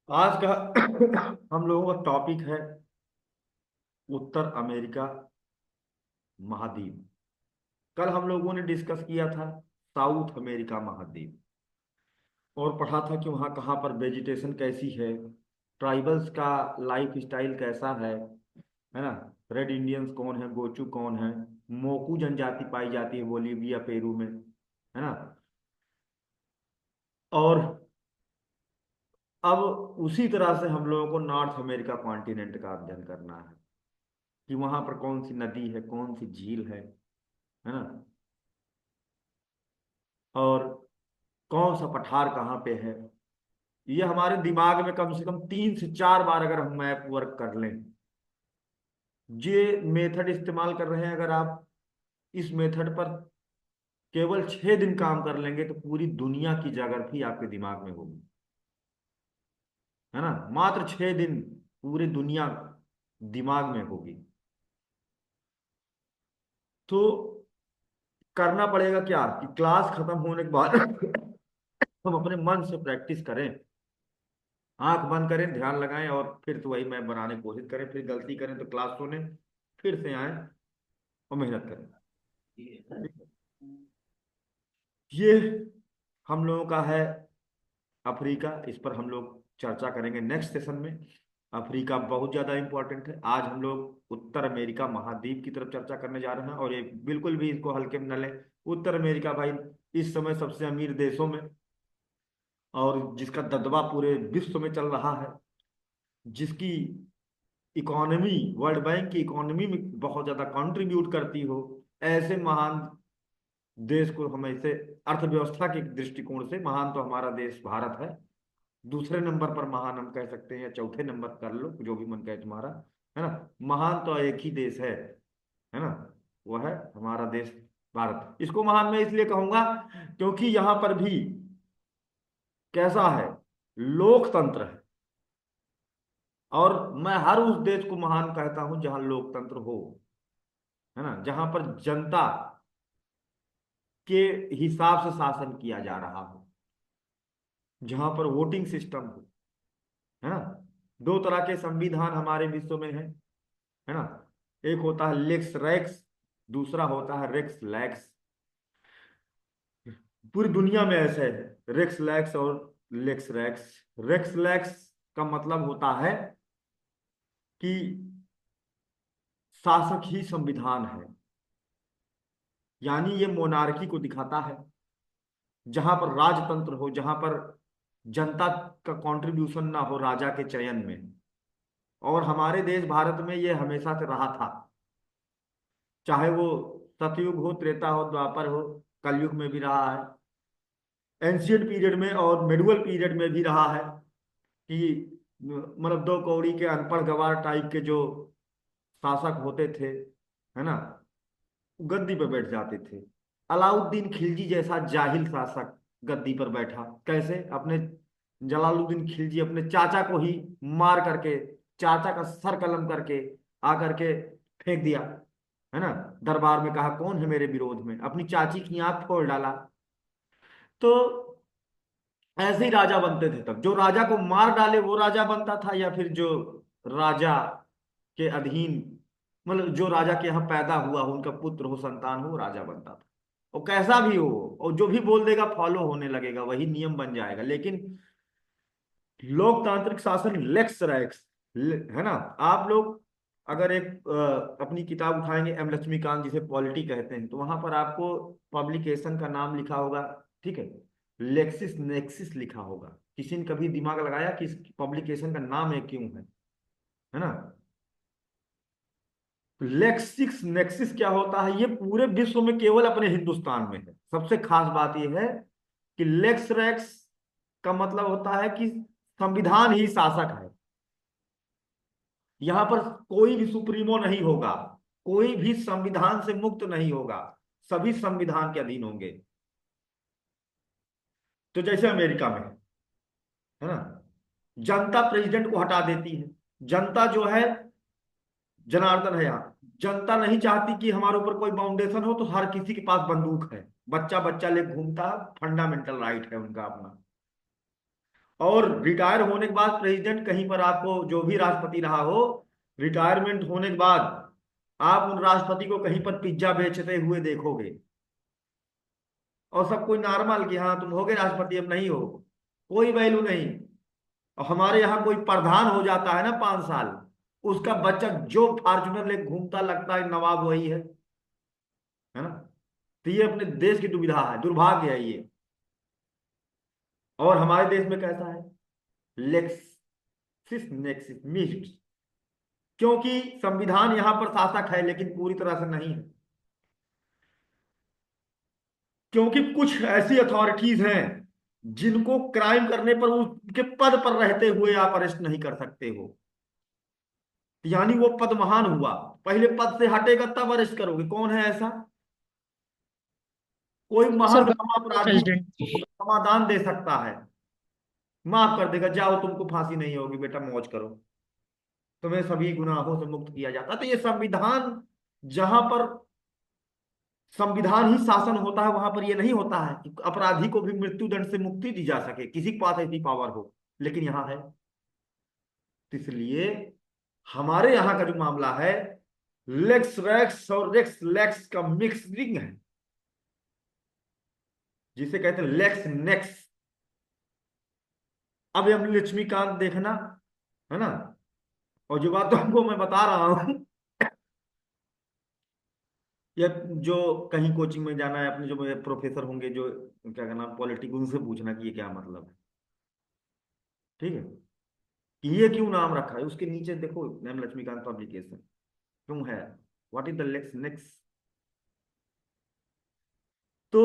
आज का हम लोगों का टॉपिक है उत्तर अमेरिका महाद्वीप। कल हम लोगों ने डिस्कस किया था साउथ अमेरिका महाद्वीप और पढ़ा था कि वहाँ कहाँ पर वेजिटेशन कैसी है, ट्राइबल्स का लाइफ स्टाइल कैसा है ना। रेड इंडियंस कौन है, गोचू कौन है, मोकू जनजाति पाई जाती है बोलीविया पेरू में, है ना। और अब उसी तरह से हम लोगों को नॉर्थ अमेरिका कॉन्टिनेंट का अध्ययन करना है कि वहां पर कौन सी नदी है, कौन सी झील है ना, और कौन सा पठार कहाँ पे है। ये हमारे दिमाग में कम से कम 3 से 4 बार अगर हम मैप वर्क कर लें, ये मेथड इस्तेमाल कर रहे हैं, अगर आप इस मेथड पर केवल 6 दिन काम कर लेंगे तो पूरी दुनिया की ज्योग्राफी आपके दिमाग में होगी, है ना। मात्र 6 दिन पूरी दुनिया दिमाग में होगी। तो करना पड़ेगा क्या कि क्लास खत्म होने के बाद हम अपने मन से प्रैक्टिस करें, आंख बंद करें, ध्यान लगाएं और फिर तो वही मैप बनाने की कोशिश करें। फिर गलती करें तो क्लास सुने, फिर से आए और मेहनत करें। ये हम लोगों का है अफ्रीका। इस पर हम लोग चर्चा करेंगे नेक्स्ट सेशन में। अफ्रीका बहुत ज्यादा इंपॉर्टेंट है। आज हम लोग उत्तर अमेरिका महाद्वीप की तरफ चर्चा करने जा रहे हैं और ये बिल्कुल भी इसको हल्के में न लें। उत्तर अमेरिका भाई इस समय सबसे अमीर देशों में, और जिसका दबदबा पूरे विश्व में चल रहा है, जिसकी इकोनॉमी वर्ल्ड बैंक की इकोनॉमी में बहुत ज्यादा कंट्रीब्यूट करती हो, ऐसे महान देश को हम ऐसे अर्थव्यवस्था के दृष्टिकोण से महान तो हमारा देश भारत है। दूसरे नंबर पर महान हम कह सकते हैं, या चौथे नंबर कर लो, जो भी मन कहे तुम्हारा, है ना। महान तो एक ही देश है ना, वो है हमारा देश भारत। इसको महान मैं इसलिए कहूंगा क्योंकि यहां पर भी कैसा है, लोकतंत्र है। और मैं हर उस देश को महान कहता हूं जहां लोकतंत्र हो, है ना, जहां पर जनता के हिसाब से शासन किया जा रहा हो, जहां पर वोटिंग सिस्टम हो, है ना। दो तरह के संविधान हमारे विश्व में है ना। एक होता है लेक्स रैक्स, दूसरा होता है रेक्स लैक्स। पूरी दुनिया में ऐसे है, रेक्स लैक्स और लेक्स रैक्स। रेक्स लैक्स का मतलब होता है कि शासक ही संविधान है, यानी ये मोनार्की को दिखाता है, जहां पर राजतंत्र हो, जहां पर जनता का कंट्रीब्यूशन ना हो राजा के चयन में। और हमारे देश भारत में ये हमेशा से रहा था, चाहे वो सतयुग हो, त्रेता हो, द्वापर हो, कलयुग में भी रहा है, एंशियंट पीरियड में और मेडुअल पीरियड में भी रहा है कि मतलब दो कौड़ी के अनपढ़ गवार टाइप के जो शासक होते थे, है ना, गद्दी पर बैठ जाते थे। अलाउद्दीन खिलजी जैसा जाहिल शासक गद्दी पर बैठा कैसे, अपने जलालुद्दीन खिलजी अपने चाचा को ही मार करके, चाचा का सर कलम करके आकर के फेंक दिया, है ना। दरबार में कहा कौन है मेरे विरोध में, अपनी चाची की आंख फोड़ डाला। तो ऐसे ही राजा बनते थे तब, जो राजा को मार डाले वो राजा बनता था, या फिर जो राजा के अधीन, मतलब जो राजा के यहाँ पैदा हुआ हो, उनका पुत्र हो, संतान हो, वो राजा बनता था। और कैसा भी हो, और जो भी बोल देगा फॉलो होने लगेगा, वही नियम बन जाएगा। लेकिन लोकतांत्रिक शासन लेक्स रैक्स, है ना। आप लोग अगर एक अपनी किताब उठाएंगे, एम लक्ष्मीकांत जिसे पॉलिटी कहते हैं, तो वहां पर आपको पब्लिकेशन का नाम लिखा होगा, ठीक है, लेक्सिस नेक्सिस लिखा होगा। किसी ने कभी दिमाग लगाया कि इस पब्लिकेशन का नाम है क्यों है ना। लेक्सिस नेक्सिस क्या होता है, ये पूरे विश्व में केवल अपने हिंदुस्तान में है। सबसे खास बात यह है कि लेक्स रैक्स का मतलब होता है कि संविधान ही शासक है। यहां पर कोई भी सुप्रीमो नहीं होगा, कोई भी संविधान से मुक्त नहीं होगा, सभी संविधान के अधीन होंगे। तो जैसे अमेरिका में है ना, जनता प्रेसिडेंट को हटा देती है। जनता जो है जनार्दन है यहाँ। जनता नहीं चाहती कि हमारे ऊपर कोई बाउंडेशन हो, तो हर किसी के पास बंदूक है, बच्चा बच्चा ले घूमता है, फंडामेंटल राइट है उनका अपना। और रिटायर होने के बाद प्रेसिडेंट, कहीं पर आपको जो भी राष्ट्रपति रहा हो, रिटायरमेंट होने के बाद आप उन राष्ट्रपति को कहीं पर पिज्जा बेचते हुए देखोगे, और सब कोई नॉर्मल कि हाँ तुम हो गए राष्ट्रपति, अब नहीं हो, कोई वैल्यू नहीं। और हमारे यहाँ कोई प्रधान हो जाता है ना 5 साल, उसका बच्चा जो फॉर्चुनर लेके घूमता लगता है नवाब वही है ना। तो ये अपने देश की दुविधा है, दुर्भाग्य है ये। और हमारे देश में कैसा है, लेक्सिस नेक्सिस मिस्ट, क्योंकि संविधान यहाँ पर शासक है लेकिन पूरी तरह से नहीं है, क्योंकि कुछ ऐसी अथॉरिटीज हैं जिनको क्राइम करने पर उसके पद पर रहते हुए आप अरेस्ट नहीं कर सकते हो। यानी वो पद महान हुआ, पहले पद से हटेगा तब अरेस्ट करोगे, कौन है ऐसा? कोई सर, महान अपराधी प्रेसिडेंट। समाधान दे सकता है, माफ कर देगा, जाओ तुमको फांसी नहीं होगी बेटा, मौज करो, तुम्हें सभी गुनाहों से मुक्त किया जाता। तो ये संविधान, जहां पर संविधान ही शासन होता है, वहां पर ये नहीं होता है कि अपराधी को भी मृत्यु दंड से मुक्ति दी जा सके, किसी के पास ऐसी पावर हो, लेकिन यहाँ है। तो इसलिए हमारे यहाँ का जो मामला है, लेक्स रैक्स और रेक्स लैक्स का मिक्सिंग है, जिसे कहते हैं लेक्स नेक्स। अब हम लक्ष्मीकांत देखना, है ना, और जो बात तुमको मैं बता रहा हूं, या जो कहीं कोचिंग में जाना है, अपने जो प्रोफेसर होंगे जो क्या कहना पॉलिटिक्स, उनसे पूछना कि ये क्या मतलब है, ठीक है, कि ये क्यों नाम रखा है, उसके नीचे देखो नेम लक्ष्मीकांत पब्लिकेशन क्यों है, what is the lex nex. तो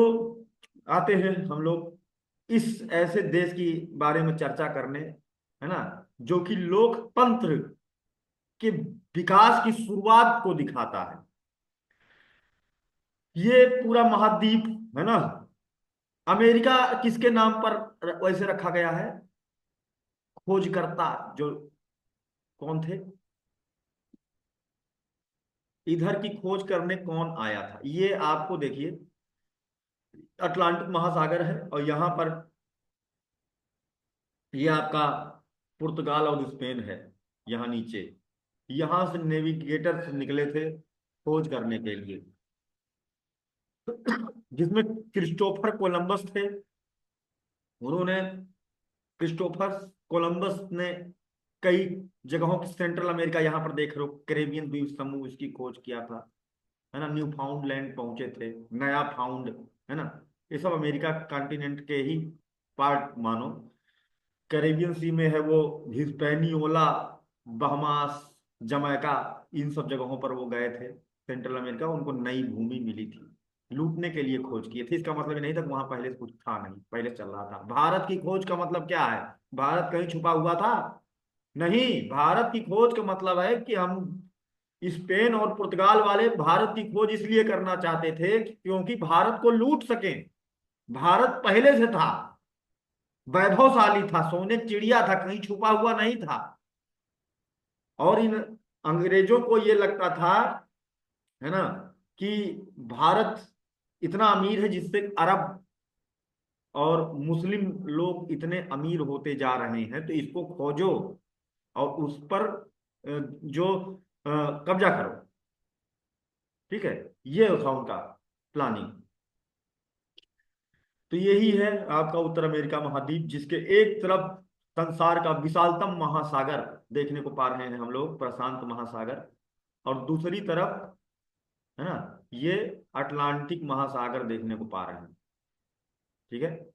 आते हैं हम लोग इस ऐसे देश की बारे में चर्चा करने, है ना, जो कि लोकतंत्र के विकास की शुरुआत को दिखाता है। ये पूरा महाद्वीप, है ना, अमेरिका किसके नाम पर वैसे रखा गया है? खोजकर्ता जो कौन थे, इधर की खोज करने कौन आया था, ये आपको देखिए, अटलांटिक महासागर है, और यहां पर ये आपका पुर्तगाल और स्पेन है, यहाँ नीचे। यहां से नेविगेटर निकले थे खोज करने के लिए, जिसमें क्रिस्टोफर कोलंबस थे। उन्होंने, क्रिस्टोफर कोलंबस ने कई जगहों की, सेंट्रल अमेरिका यहाँ पर देख रहे हो, कैरेबियन द्वीप समूह, इसकी खोज किया था, है ना, न्यू फाउंड लैंड पहुंचे थे, नया फाउंड, है ना, ये सब अमेरिका कॉन्टिनेंट के ही पार्ट मानो। कैरेबियन सी में है वो हिस्पैनियोला, बहमास, जमैका, इन सब जगहों पर वो गए थे, सेंट्रल अमेरिका, उनको नई भूमि मिली थी, लूटने के लिए खोज किए थे। इसका मतलब ये नहीं था कि वहां पहले से कुछ था, नहीं, पहले चल रहा था। भारत की खोज का मतलब क्या है? भारत कहीं छुपा हुआ था? नहीं, भारत की खोज का मतलब है कि हम, स्पेन और पुर्तगाल वाले भारत की खोज इसलिए करना चाहते थे क्योंकि भारत को लूट सकें। भारत पहले से था, वैभवशाली था, सोने की चिड़िया था, कहीं छुपा हुआ नहीं था। और इन अंग्रेजों को ये लगता था, है ना, कि भारत इतना अमीर है जिससे अरब और मुस्लिम लोग इतने अमीर होते जा रहे हैं, तो इसको खोजो और उस पर जो कब्जा करो, ठीक है। ये था उनका प्लानिंग। तो यही है आपका उत्तर अमेरिका महाद्वीप, जिसके एक तरफ संसार का विशालतम महासागर देखने को पा रहे हैं हम लोग, प्रशांत महासागर, और दूसरी तरफ, है ना, ये अटलांटिक महासागर देखने को पा रहे हैं, ठीक है।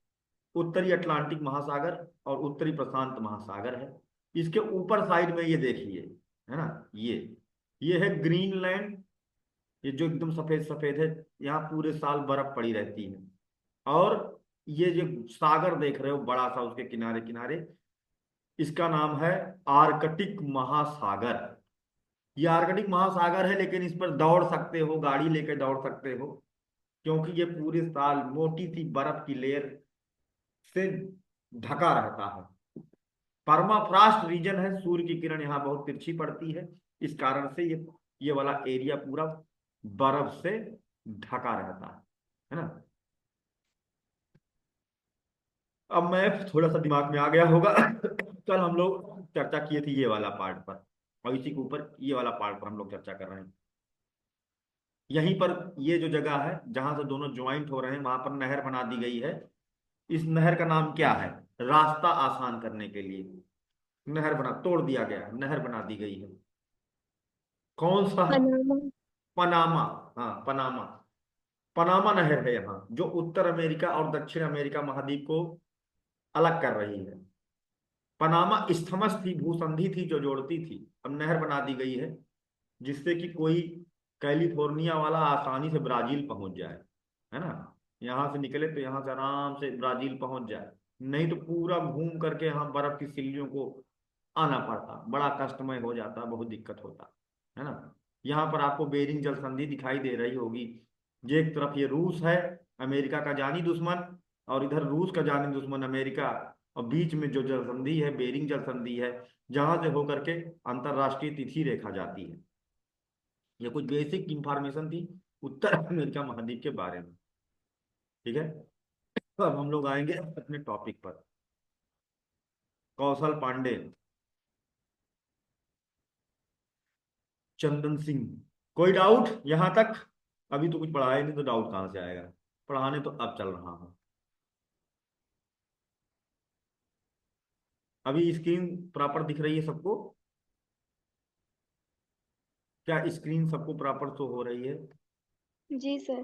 उत्तरी अटलांटिक महासागर और उत्तरी प्रशांत महासागर है। इसके ऊपर साइड में ये देखिए, है ना, ये है ग्रीनलैंड, ये जो एकदम सफेद सफेद है, यहाँ पूरे साल बर्फ पड़ी रहती है। और ये जो सागर देख रहे हो बड़ा सा उसके किनारे किनारे, इसका नाम है आर्कटिक महासागर। ये आर्कटिक महासागर है, लेकिन इस पर दौड़ सकते हो, गाड़ी लेकर दौड़ सकते हो, क्योंकि ये पूरे साल मोटी सी बर्फ की लेयर से ढका रहता है। परमाफ्रॉस्ट रीजन है, सूर्य की किरण यहाँ बहुत तिरछी पड़ती है, इस कारण से ये वाला एरिया पूरा बर्फ से ढका रहता है ना। अब मैं थोड़ा सा दिमाग में आ गया होगा। कल हम लोग चर्चा किए थे ये वाला पार्ट पर, और इसी के ऊपर ये वाला पार्ट पर हम लोग चर्चा कर रहे हैं। यहीं पर ये जो जगह है जहां से दोनों ज्वाइंट हो रहे हैं, वहां पर नहर बना दी गई है। इस नहर का नाम क्या है? रास्ता आसान करने के लिए नहर बना तोड़ दिया गया है, नहर बना दी गई है। कौन सा? पनामा। पनामा। हाँ, पनामा। पनामा नहर है यहाँ, जो उत्तर अमेरिका और दक्षिण अमेरिका महाद्वीप को अलग कर रही है। पनामा इस्थमस थी, भूसंधि थी जो जोड़ती थी, अब नहर बना दी गई है, जिससे कि कोई कैलिफोर्निया वाला आसानी से ब्राजील पहुंच जाए, है ना। यहाँ से निकले तो यहाँ से आराम से ब्राजील पहुंच जाए। नहीं तो पूरा घूम करके यहाँ बर्फ की सिल्लियों को आना पड़ता, बड़ा कष्टमय हो जाता, बहुत दिक्कत होता, है ना। यहाँ पर आपको बेरिंग जल संधि दिखाई दे रही होगी। ये एक तरफ ये रूस है, अमेरिका का जानी दुश्मन, और इधर रूस का जानी दुश्मन अमेरिका, और बीच में जो जल संधि है बेरिंग जल संधि है, जहां से होकर के अंतरराष्ट्रीय तिथि रेखा जाती है। ये कुछ बेसिक इंफॉर्मेशन थी उत्तर अमेरिका महाद्वीप के बारे में। ठीक है, तो अब हम लोग आएंगे अपने टॉपिक पर। कौशल पांडे, चंदन सिंह, कोई डाउट यहां तक? अभी तो कुछ पढ़ाया नहीं तो डाउट कहाँ से आएगा? पढ़ाने तो अब चल रहा हूँ। अभी स्क्रीन प्रॉपर दिख रही है सबको? क्या स्क्रीन सबको प्रॉपर तो हो रही है? जी सर।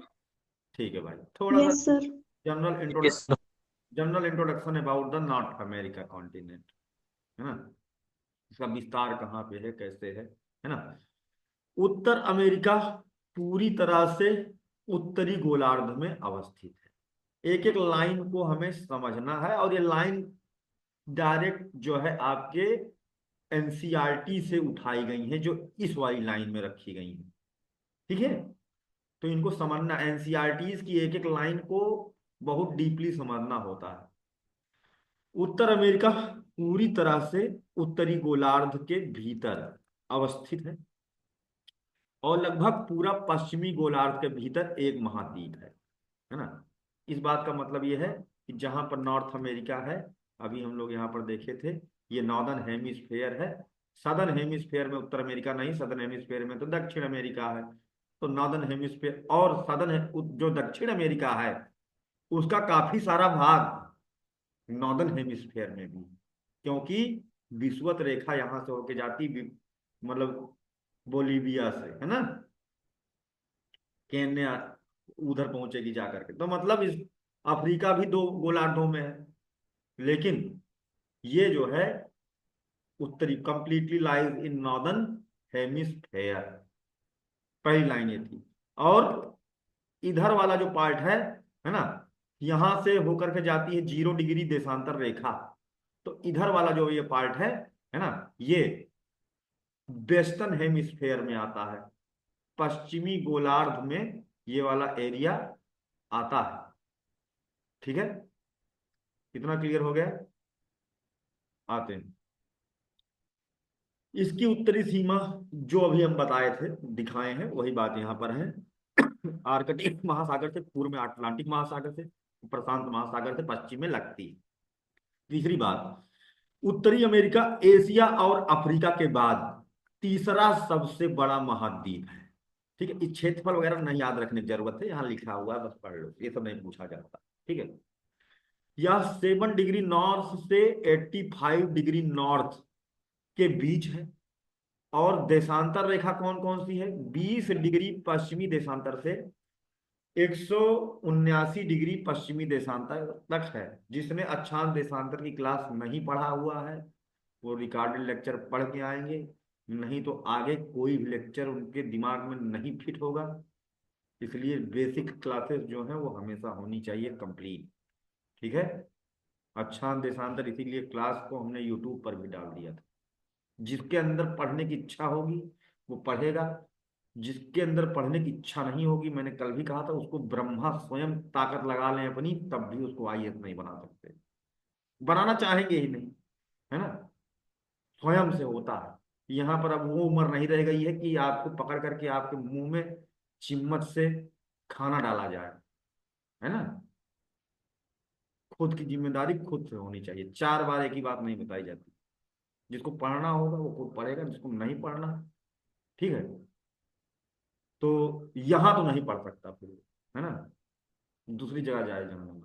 ठीक है भाई, थोड़ा सा yes sir. General Yes. Introduction, general introduction about the North America continent, है ना। इसका विस्तार कहाँ पे है, कैसे है ना। उत्तर अमेरिका पूरी तरह से उत्तरी गोलार्ध में अवस्थित है। एक एक लाइन को हमें समझना है, और ये लाइन डायरेक्ट जो है आपके एनसीईआरटी से उठाई गई है, जो इस वाली लाइन में रखी गई है। ठीक है, तो इनको समझना, एनसीईआरटीज की एक एक लाइन को बहुत डीपली समझना होता है। उत्तर अमेरिका पूरी तरह से उत्तरी गोलार्ध के भीतर अवस्थित है, और लगभग पूरा पश्चिमी गोलार्ध के भीतर एक महाद्वीप है ना। इस बात का मतलब यह है कि जहां पर नॉर्थ अमेरिका है, अभी हम लोग यहाँ पर देखे थे, ये नॉर्दर्न हेमिस्फेयर है। सदर्न हेमिस्फेयर में उत्तर अमेरिका नहीं, सदर्न हेमिस्फेयर में तो दक्षिण अमेरिका है। तो नॉर्दर्न हेमिस्फेयर और सदर्न, जो दक्षिण अमेरिका है, उसका काफी सारा भाग नॉर्दर्न हेमिस्फेयर में भी, क्योंकि विषुवत रेखा यहाँ से होके जाती, मतलब बोलीविया से, है ना, केन्या, उधर पहुंचेगी जाकर के। तो मतलब इस अफ्रीका भी दो गोलार्धों में है, लेकिन ये जो है उत्तरी, completely lies in northern hemisphere. पहली लाइन ये थी। और इधर वाला जो पार्ट है ना, यहां से होकर के जाती है 0 डिग्री देशांतर रेखा। तो इधर वाला जो ये पार्ट है ना, ये वेस्टर्न हेमिस्फेयर में आता है, पश्चिमी गोलार्ध में ये वाला एरिया आता है। ठीक है, कितना क्लियर हो गया? आते हैं, इसकी उत्तरी सीमा जो अभी हम बताए थे, दिखाए हैं, वही बात यहाँ पर है। आर्कटिक महासागर से पूर्व में अटलांटिक महासागर से, प्रशांत महासागर से पश्चिम में लगती है। तीसरी बात, उत्तरी अमेरिका एशिया और अफ्रीका के बाद तीसरा सबसे बड़ा महाद्वीप है। ठीक है, इस क्षेत्रफल वगैरह नहीं याद रखने की जरूरत है, यहाँ लिखा हुआ है, बस पढ़ लो, ये सब नहीं पूछा जाता। ठीक है, यह 7 डिग्री नॉर्थ से 85 डिग्री नॉर्थ के बीच है। और देशांतर रेखा कौन कौन सी है? 20 डिग्री पश्चिमी देशांतर से 179 डिग्री पश्चिमी देशांतर तक है। जिसने अक्षांश देशांतर की क्लास नहीं पढ़ा हुआ है, वो रिकॉर्डेड लेक्चर पढ़ के आएंगे, नहीं तो आगे कोई भी लेक्चर उनके दिमाग में नहीं फिट होगा। इसलिए बेसिक क्लासेस जो है वो हमेशा होनी चाहिए कंप्लीट। ठीक है, अक्षांश देशांतर इसीलिए क्लास को हमने यूट्यूब पर भी डाल दिया था। जिसके अंदर पढ़ने की इच्छा होगी वो पढ़ेगा, जिसके अंदर पढ़ने की इच्छा नहीं होगी, मैंने कल भी कहा था, उसको ब्रह्मा स्वयं ताकत लगा लें अपनी, तब भी उसको आईएएस नहीं बना सकते, बनाना चाहेंगे ही नहीं, है ना। स्वयं से होता है। यहाँ पर अब वो उम्र नहीं रह गई है कि आपको पकड़ करके आपके मुंह में चिम्मच से खाना डाला जाए, है ना। खुद की जिम्मेदारी खुद से होनी चाहिए, 4 बार एक ही बात नहीं बताई जाती। जिसको पढ़ना होगा वो खुद पढ़ेगा, जिसको नहीं पढ़ना, ठीक है, तो यहाँ तो नहीं पढ़ सकता फिर, है ना, दूसरी जगह जाए जहाँ।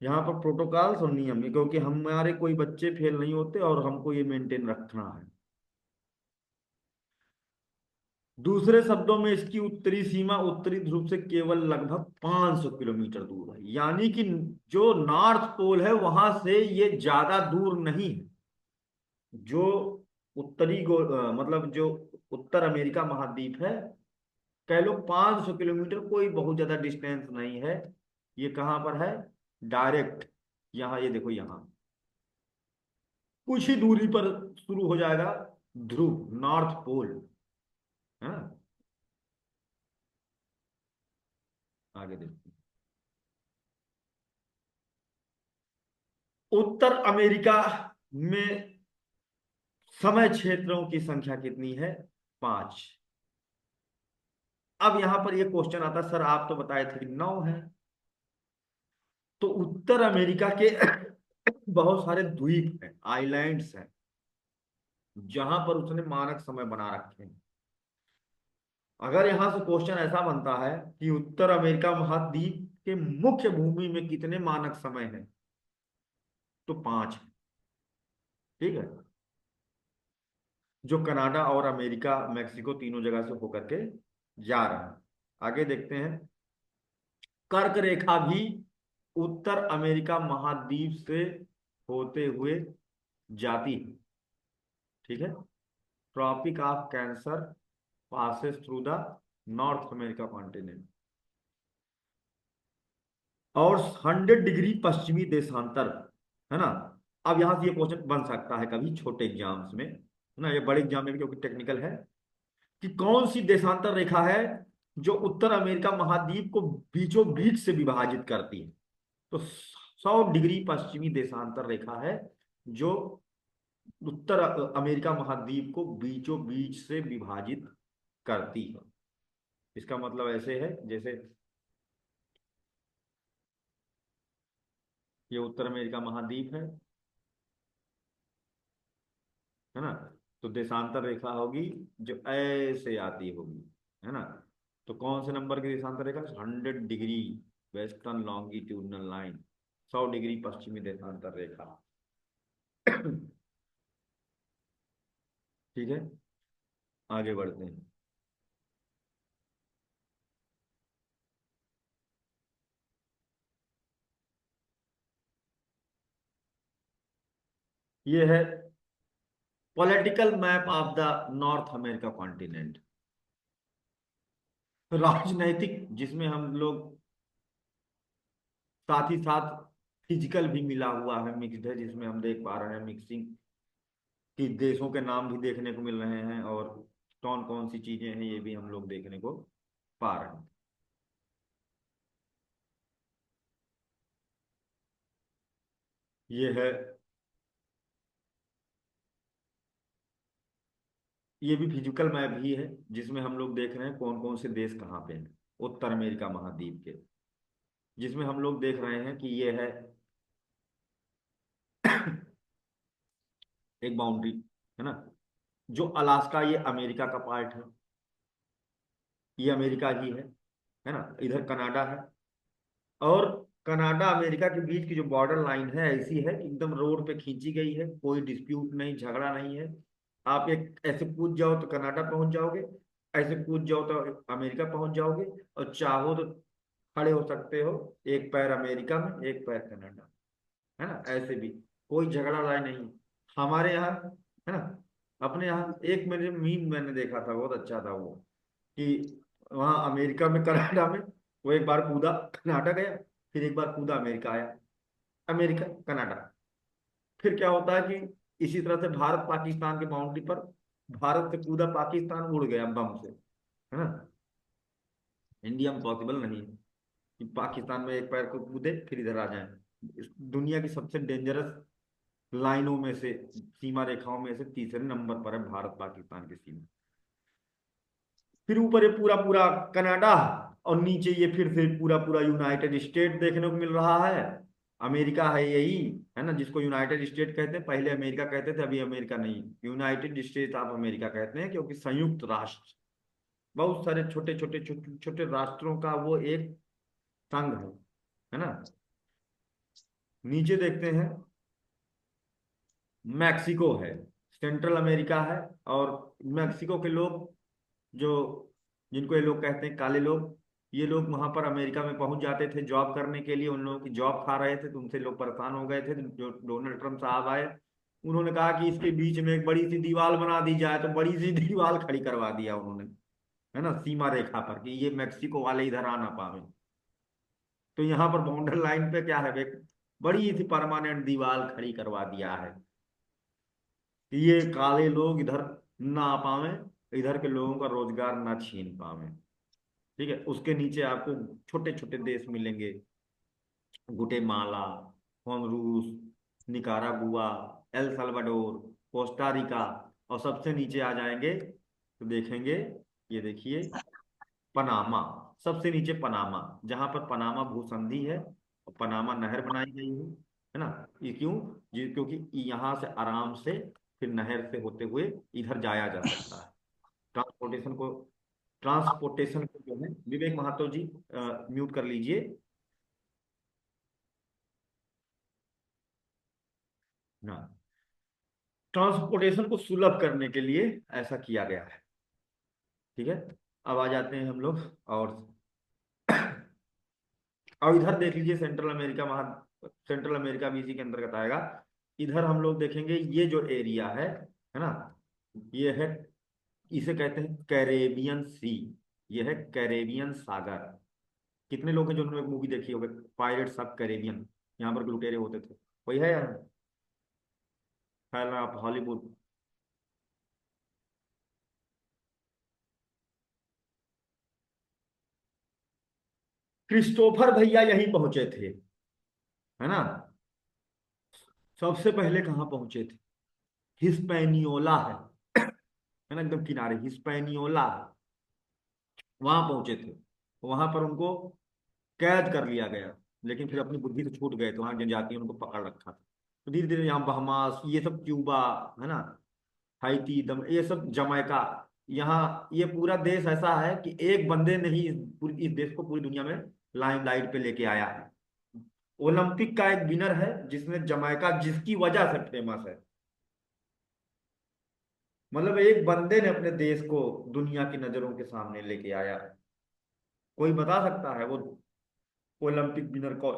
यहाँ पर प्रोटोकॉल्स और नियम है, क्योंकि हमारे कोई बच्चे फेल नहीं होते और हमको ये मेंटेन रखना है। दूसरे शब्दों में इसकी उत्तरी सीमा उत्तरी ध्रुव से केवल लगभग 500 किलोमीटर दूर है, यानी कि जो नॉर्थ पोल है वहां से ये ज्यादा दूर नहीं है। जो मतलब जो उत्तर अमेरिका महाद्वीप है, कह लो 500 किलोमीटर, कोई बहुत ज्यादा डिस्टेंस नहीं है। ये कहाँ पर है? डायरेक्ट यहाँ, ये देखो यहाँ कुछ ही दूरी पर शुरू हो जाएगा ध्रुव, नॉर्थ पोल, है ना। आगे देखते हैं। उत्तर अमेरिका में समय क्षेत्रों की संख्या कितनी है? 5। अब यहां पर ये क्वेश्चन आता है, सर आप तो बताए थे कि 9 है। तो उत्तर अमेरिका के बहुत सारे द्वीप हैं, आइलैंड्स हैं, जहां पर उसने मानक समय बना रखे हैं। अगर यहां से क्वेश्चन ऐसा बनता है कि उत्तर अमेरिका महाद्वीप के मुख्य भूमि में कितने मानक समय हैं, तो 5 है, ठीक है, जो कनाडा और अमेरिका मैक्सिको तीनों जगह से होकर के जा रहा है। आगे देखते हैं। कर्क रेखा भी उत्तर अमेरिका महाद्वीप से होते हुए जाती है, ठीक है। Tropic of Cancer passes through the North America continent, और 100 डिग्री पश्चिमी देशांतर, है ना। अब यहां से ये क्वेश्चन बन सकता है कभी छोटे एग्जाम्स में, है ना, ये बड़े एग्जाम में भी, क्योंकि टेक्निकल है, कि कौन सी देशांतर रेखा है जो उत्तर अमेरिका महाद्वीप को बीचों बीच से विभाजित करती है। तो 100 डिग्री पश्चिमी देशांतर रेखा है जो उत्तर अमेरिका महाद्वीप को बीचों बीच से विभाजित करती है। इसका मतलब ऐसे है जैसे ये उत्तर अमेरिका महाद्वीप है ना, तो देशांतर रेखा होगी जो ऐसे आती होगी, है ना। तो कौन से नंबर की देशांतर रेखा? 100 degree western longitudinal line, 100 degree पश्चिमी देशांतर रेखा। ठीक है, आगे बढ़ते हैं। ये है political map of the North America continent, राजनैतिक, जिसमें हम लोग साथ ही साथ फिजिकल भी मिला हुआ है, मिक्सड है, जिसमें हम देख पा रहे हैं मिक्सिंग कि देशों के नाम भी देखने को मिल रहे हैं, और कौन कौन सी चीजें हैं ये भी हम लोग देखने को पा रहे हैं। ये है, ये भी फिजिकल मैप ही है, जिसमें हम लोग देख रहे हैं कौन कौन से देश कहाँ पे हैं उत्तर अमेरिका महाद्वीप के। जिसमें हम लोग देख रहे हैं कि ये है एक बाउंड्री, है ना, जो अलास्का, ये अमेरिका का पार्ट है, ये अमेरिका ही है ना। इधर कनाडा है, और कनाडा अमेरिका के बीच की जो बॉर्डर लाइन है ऐसी है कि एकदम रोड पे खींची गई है, कोई डिस्प्यूट नहीं, झगड़ा नहीं है। आप एक ऐसे कूद जाओ तो कनाडा पहुंच जाओगे, ऐसे कूद जाओ तो अमेरिका पहुंच जाओगे, और चाहो तो खड़े हो सकते हो, एक पैर अमेरिका में एक पैर कनाडा, है ना, ऐसे भी कोई झगड़ा लड़ाई नहीं। हमारे यहाँ, है ना, अपने यहाँ एक मेरे मीम मैंने देखा था, बहुत अच्छा था वो, कि वहाँ अमेरिका में कनाडा में वो एक बार कूदा, कनाडा गया, फिर एक बार कूदा अमेरिका आया, अमेरिका कनाडा। फिर क्या होता है कि इसी तरह से भारत पाकिस्तान की बाउंड्री पर भारत से कूदा पाकिस्तान, उड़ गया बम से, है ना। इंडिया में पॉसिबल नहीं है कि पाकिस्तान में एक पैर को कूदे फिर इधर आ जाए। इस दुनिया की सबसे डेंजरस लाइनों में से, सीमा रेखाओं में से तीसरे नंबर पर है भारत पाकिस्तान की सीमा। फिर ऊपर ये पूरा पूरा कनाडा, और नीचे ये फिर से पूरा पूरा यूनाइटेड स्टेट देखने को मिल रहा है। अमेरिका है यही, है ना, जिसको यूनाइटेड स्टेट कहते हैं। पहले अमेरिका कहते थे, अभी अमेरिका नहीं, यूनाइटेड स्टेट ऑफ अमेरिका कहते हैं, क्योंकि संयुक्त राष्ट्र बहुत सारे छोटे छोटे छोटे छोटे राष्ट्रों का वो एक संघ है ना। नीचे देखते हैं, मैक्सिको है, सेंट्रल अमेरिका है। और मैक्सिको के लोग, जो जिनको ये लोग कहते हैं काले लोग, ये लोग वहां पर अमेरिका में पहुंच जाते थे जॉब करने के लिए। उन लोगों की जॉब खा रहे थे, तो उनसे लोग परेशान हो गए थे। जो डोनाल्ड ट्रम्प साहब आए, उन्होंने कहा कि इसके बीच में एक बड़ी सी दीवार बना दी जाए, तो बड़ी सी दीवार खड़ी करवा दिया उन्होंने, है ना, सीमा रेखा पर, कि ये मैक्सिको वाले इधर आ ना पावे। तो यहाँ पर बॉर्डर लाइन पे क्या है, एक बड़ी सी परमानेंट दीवार खड़ी करवा दिया है कि ये काले लोग इधर ना आ पावे, इधर के लोगों का रोजगार ना छीन पावे। ठीक है, उसके नीचे आपको छोटे छोटे देश मिलेंगे, Guatemala, Honduras, Nicaragua, El Salvador, Costa Rica. और सबसे नीचे आ जाएंगे तो देखेंगे, ये देखिए, पनामा। सबसे नीचे पनामा, जहां पर पनामा भूसंधि है और पनामा नहर बनाई गई है ना। ये क्यों? जी, क्योंकि यहाँ से आराम से फिर नहर से होते हुए इधर जाया जा सकता है। ट्रांसपोर्टेशन को ट्रांसपोर्टेशन को जो है, विवेक महातो जी म्यूट कर लीजिए ना। ट्रांसपोर्टेशन को सुलभ करने के लिए ऐसा किया गया है। ठीक है, अब आ जाते हैं हम लोग। और और इधर देख लीजिए, सेंट्रल अमेरिका भी इसी के अंतर्गत आएगा। इधर हम लोग देखेंगे, ये जो एरिया है ना, ये है, इसे कहते हैं कैरेबियन सी। ये है कैरेबियन सागर। कितने लोग हैं जिन्होंने मूवी देखी होगी, पायरेट्स ऑफ कैरेबियन? यहाँ पर लुटेरे होते थे, वही है यार, ख्याल रहा आप हॉलीवुड। क्रिस्टोफर भैया यहीं पहुंचे थे, है ना। सबसे पहले कहाँ पहुंचे थे? हिस्पैनियोला है ना, एकदम किनारे हिस्पैनियोला, वहां पहुंचे थे। वहां पर उनको कैद कर लिया गया, लेकिन फिर अपनी बुद्धि से छूट गए, तो वहां जनजातियों ने उनको पकड़ रखा था। तो धीरे धीरे यहाँ बहमास, ये सब क्यूबा, है ना, हाइती, दम, ये सब जमैका, यहाँ ये पूरा देश ऐसा है कि एक बंदे ने ही इस देश को पूरी दुनिया में लाइमलाइट पे लेके आया है। ओलंपिक का एक विनर है जिसने जमैका, जिसकी वजह से फेमस है। मतलब एक बंदे ने अपने देश को दुनिया की नजरों के सामने लेके आया है। कोई बता सकता है वो ओलंपिक विनर को?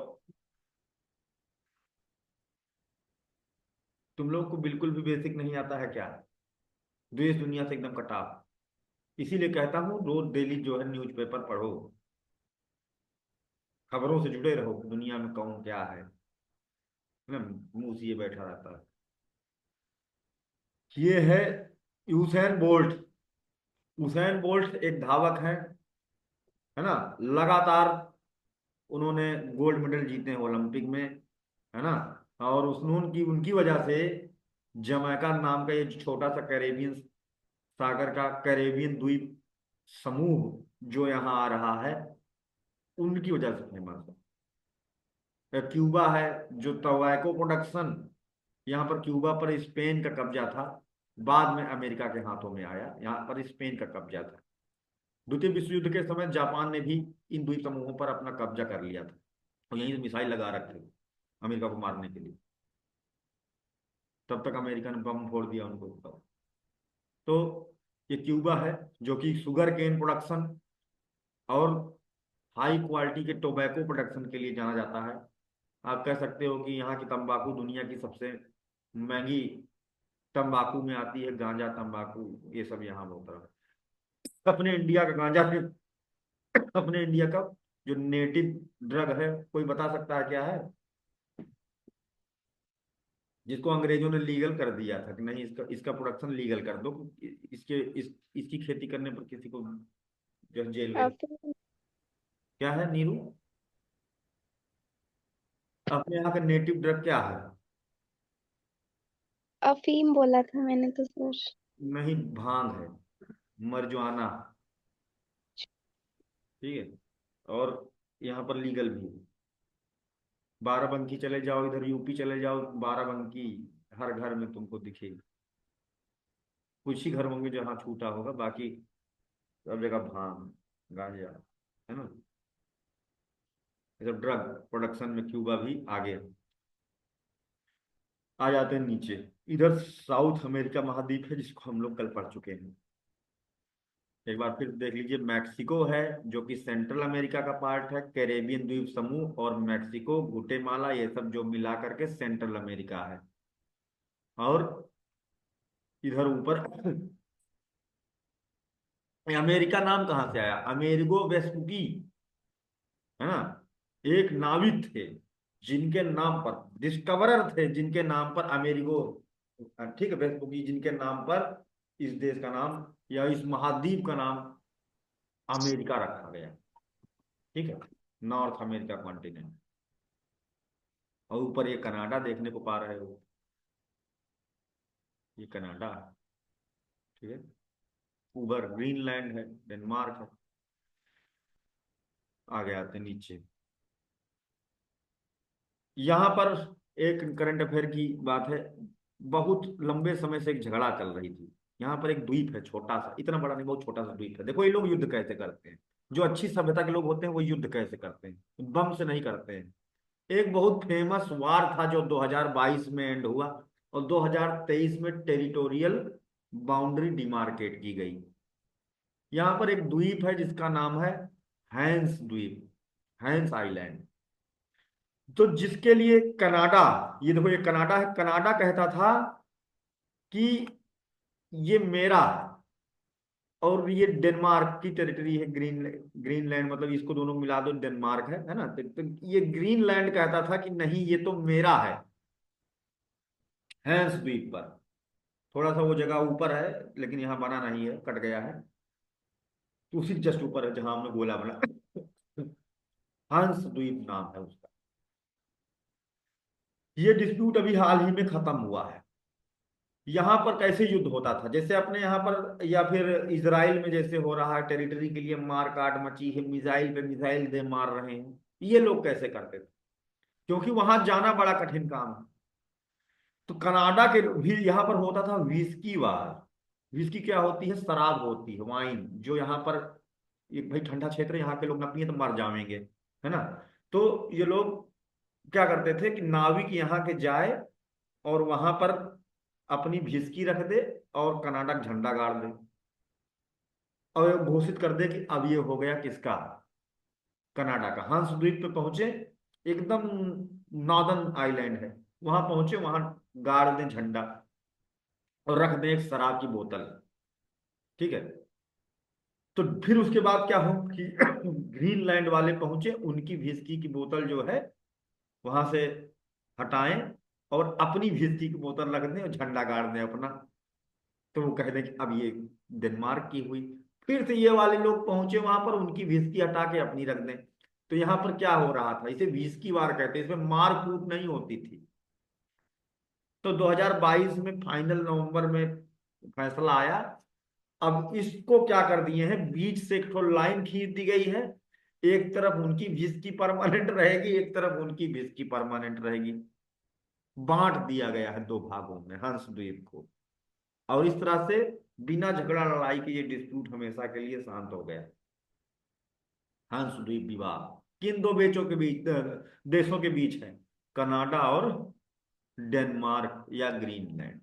तुम लोग को बिल्कुल भी बेसिक नहीं आता है क्या? देश दुनिया से एकदम कटा। इसीलिए कहता हूँ रोज डेली जो है न्यूज़पेपर पढ़ो, खबरों से जुड़े रहो कि दुनिया में कौन क्या है ना, मुंह से ये बैठा रहता है। ये है यूसैन बोल्ट। यूसैन बोल्ट एक धावक है ना, लगातार उन्होंने गोल्ड मेडल जीते हैं ओलंपिक में, है ना। और उनकी उनकी वजह से जमैका नाम का ये छोटा सा कैरेबियन सागर का कैरेबियन द्वीप समूह जो यहाँ आ रहा है, उनकी वजह से फेमस है। क्यूबा है, जो टोबैको प्रोडक्शन, यहाँ पर क्यूबा पर स्पेन का कब्जा था, बाद में अमेरिका के हाथों में आया, यहाँ पर स्पेन का कब्जा था। द्वितीय विश्व युद्ध के समय जापान ने भी इन द्वीप समूहों पर अपना कब्जा कर लिया था, और यहीं से मिसाइल लगा रखे थे अमेरिका को मारने के लिए। तब तक अमेरिका ने बम फोड़ दिया उनको ऊपर। तो ये क्यूबा है, जो कि शुगर केन प्रोडक्शन और हाई क्वालिटी के टोबैको प्रोडक्शन के लिए जाना जाता है। आप कह सकते हो कि यहाँ की तंबाकू दुनिया की सबसे महंगी तंबाकू में आती है, गांजा तंबाकू, ये सब यहाँ होता है। अपने इंडिया का गांजा अपने इंडिया का जो नेटिव ड्रग है, कोई बता सकता है क्या है, जिसको अंग्रेजों ने लीगल कर दिया था कि नहीं, इसका इसका प्रोडक्शन लीगल कर दो, इसकी खेती करने पर किसी को जो है जेल वेल। अफीम। क्या है नीरू? अपने यहाँ का नेटिव ड्रग क्या है? अफीम बोला था मैंने तो सर। नहीं, भांग है, मरजुआना। ठीक है, और यहाँ पर लीगल भी। बाराबंकी चले जाओ, इधर यूपी चले जाओ, बाराबंकी हर घर में तुमको दिखेगी। कुछ ही घर होंगे जहाँ छूटा होगा, बाकी सब जगह भांग, गांजा, है ना। इधर ड्रग प्रोडक्शन में क्यूबा भी आगे है। आ जाते हैं नीचे। इधर साउथ अमेरिका महाद्वीप है, जिसको हम लोग कल पढ़ चुके हैं। एक बार फिर देख लीजिए, मैक्सिको है जो कि सेंट्रल अमेरिका का पार्ट है, कैरेबियन द्वीप समूह और मैक्सिको, गुटेमाला, ये सब जो मिला करके सेंट्रल अमेरिका है। और इधर ऊपर अमेरिका नाम कहाँ से आया? अमेरिगो वेस्पुकी, है ना। एक नाविक थे जिनके नाम पर, डिस्कवरर थे जिनके नाम पर अमेरिगो, ठीक है, वेस्पुकी, जिनके नाम पर इस देश का नाम या इस महाद्वीप का नाम अमेरिका रखा गया। ठीक है, नॉर्थ अमेरिका कॉन्टिनेंट। और ऊपर ये कनाडा देखने को पा रहे हो, ये कनाडा, ठीक है। ऊपर ग्रीनलैंड है, डेनमार्क है। आगे आते हैं नीचे। यहाँ पर एक करंट अफेयर की बात है। बहुत लंबे समय से एक झगड़ा चल रही थी। यहाँ पर एक द्वीप है, छोटा सा, इतना बड़ा नहीं, बहुत छोटा सा द्वीप है। देखो ये लोग युद्ध कैसे करते हैं। जो अच्छी सभ्यता के लोग होते हैं वो युद्ध कैसे करते हैं, बम से नहीं करते हैं। एक बहुत फेमस वार था जो 2022 में एंड हुआ, और 2023 में टेरिटोरियल बाउंड्री डिमार्केट की गई। यहाँ पर एक द्वीप है जिसका नाम है हैंस द्वीप, हैंस आइलैंड। तो जिसके लिए कनाडा, ये देखो ये कनाडा है, कनाडा कहता था कि ये मेरा है। और ये डेनमार्क की टेरिटरी है, ग्रीनलैंड, मतलब इसको दोनों मिला दो, डेनमार्क है ना। तो ये ग्रीनलैंड कहता था कि नहीं, ये तो मेरा है इस द्वीप पर। थोड़ा सा वो जगह ऊपर है, लेकिन यहाँ बना नहीं है, कट गया है। तो उसी जस्ट ऊपर है जहां हमने गोला बना। हंस द्वीप नाम है उसका। ये डिस्प्यूट अभी हाल ही में खत्म हुआ है। यहाँ पर कैसे युद्ध होता था, जैसे अपने यहाँ पर या फिर इसराइल में जैसे हो रहा है, टेरिटरी के लिए मार काट मची है, मिसाइल पे मिसाइल दे मार रहे हैं। ये लोग कैसे करते थे? क्योंकि वहां जाना बड़ा कठिन काम है। तो कनाडा के भी यहाँ पर होता था विस्की वार। विस्की क्या होती है? शराब होती है, वाइन, जो यहाँ पर, एक भाई ठंडा क्षेत्र है, यहाँ के लोग ना पिए तो मर जाएंगे, है ना। तो ये लोग क्या करते थे कि नाविक यहाँ के जाए और वहां पर अपनी विस्की रख दे और कनाडा का झंडा गाड़ दे, और घोषित कर दे कि अब ये हो गया किसका? कनाडा का। हंस द्वीप पे पहुंचे, एकदम नॉर्दर्न आइलैंड है, वहां पहुंचे, वहां गाड़ दें झंडा और रख दें एक शराब की बोतल। ठीक है। तो फिर उसके बाद क्या हो कि ग्रीनलैंड वाले पहुंचे, उनकी विस्की की बोतल जो है वहां से हटाएं और अपनी विस्की की बोतल रख दें और झंडा गाड़ दें अपना। तो वो कह दें कि अब ये डेनमार्क की हुई। फिर से ये वाले लोग पहुंचे वहां पर, उनकी विस्की हटा के अपनी रख दें। तो यहाँ पर क्या हो रहा था, इसे विस्की वार कहते हैं, इसमें मार कूट नहीं होती थी। तो 2022 में फाइनल नवंबर में फैसला आया। अब इसको क्या कर दिए हैं, बीच से एक ठो लाइन खींच दी गई है। एक तरफ उनकी विस्की परमानेंट रहेगी, एक तरफ उनकी विस्की परमानेंट रहेगी। बांट दिया गया है दो भागों में हंस द्वीप को। और इस तरह से बिना झगड़ा लड़ाई के ये डिस्प्यूट हमेशा के लिए शांत हो गया। हंस द्वीप विवाद किन दो बेचों के बीच, देशों के बीच है? कनाडा और डेनमार्क या ग्रीनलैंड।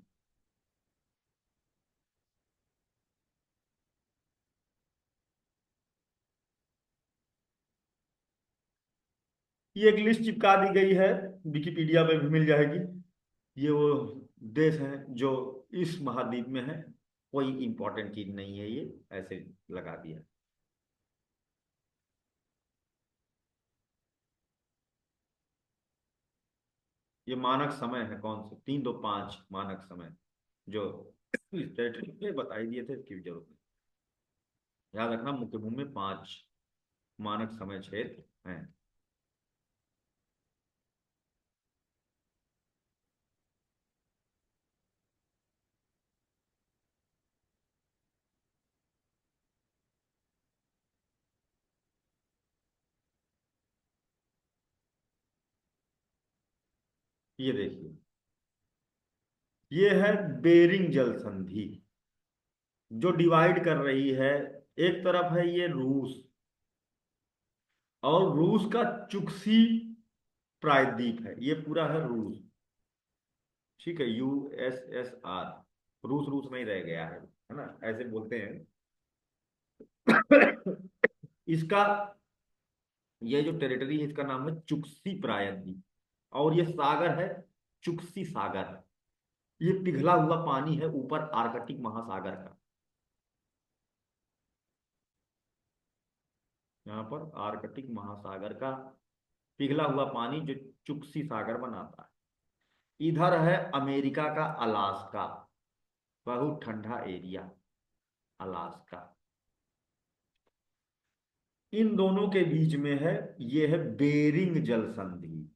ये एक लिस्ट चिपका दी गई है, विकिपीडिया पे भी मिल जाएगी। ये वो देश हैं जो इस महाद्वीप में है। कोई इंपॉर्टेंट चीज नहीं है, ये ऐसे लगा दिया। ये मानक समय है, कौन से? 325 मानक समय, जो स्टेट में बताई दिए थे, इसकी भी जरूरत नहीं। याद रखना, मुख्य भूमि में 5 मानक समय क्षेत्र हैं। ये देखिए, ये है बेरिंग जल संधि, जो डिवाइड कर रही है। एक तरफ है ये रूस, और रूस का चुक्सी प्रायद्वीप है, ये पूरा है रूस। ठीक है, USSR, रूस रूस नहीं रह गया है ना, ऐसे बोलते हैं। इसका, ये जो टेरिटरी है इसका नाम है चुक्सी प्रायद्वीप, और ये सागर है चुक्सी सागर। ये पिघला हुआ पानी है ऊपर आर्कटिक महासागर का। यहाँ पर आर्कटिक महासागर का पिघला हुआ पानी जो चुक्सी सागर बनाता है। इधर है अमेरिका का अलास्का, बहुत ठंडा एरिया, अलास्का। इन दोनों के बीच में है, ये है बेरिंग जल संधि,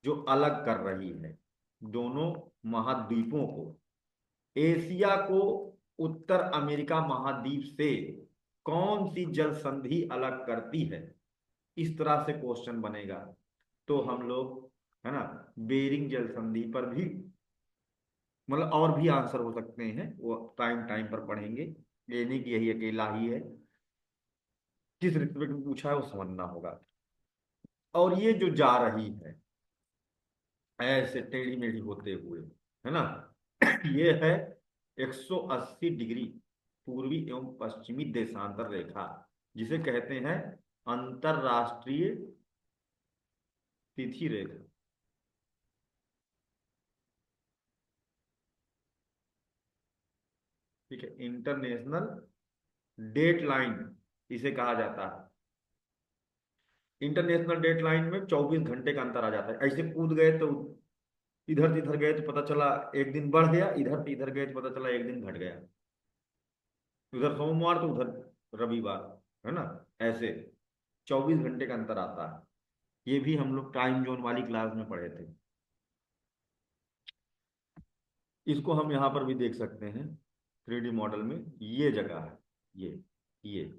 जो अलग कर रही है दोनों महाद्वीपों को। एशिया को उत्तर अमेरिका महाद्वीप से कौन सी जल संधि अलग करती है, इस तरह से क्वेश्चन बनेगा। तो हम लोग, है ना, बेरिंग जल संधि पर भी, मतलब और भी आंसर हो सकते हैं, वो टाइम टाइम पर पढ़ेंगे। ये नहीं कि यही अकेला ही है, किस रिस्पेक्ट में पूछा है वो समझना होगा। और ये जो जा रही है ऐसे टेढ़ी मेढ़ी होते हुए, है ना, ये है 180 डिग्री पूर्वी एवं पश्चिमी देशांतर रेखा, जिसे कहते हैं अंतरराष्ट्रीय तिथि रेखा। ठीक है, इंटरनेशनल डेट लाइन इसे कहा जाता है। इंटरनेशनल डेट लाइन में 24 घंटे का अंतर आ जाता है। ऐसे कूद गए तो इधर इधर गए तो पता चला एक दिन बढ़ गया, इधर से इधर गए तो पता चला एक दिन घट गया, उधर सोमवार तो उधर रविवार, है ना, ऐसे 24 घंटे का अंतर आता है। ये भी हम लोग टाइम जोन वाली क्लास में पढ़े थे। इसको हम यहाँ पर भी देख सकते हैं 3D मॉडल में। ये जगह है, ये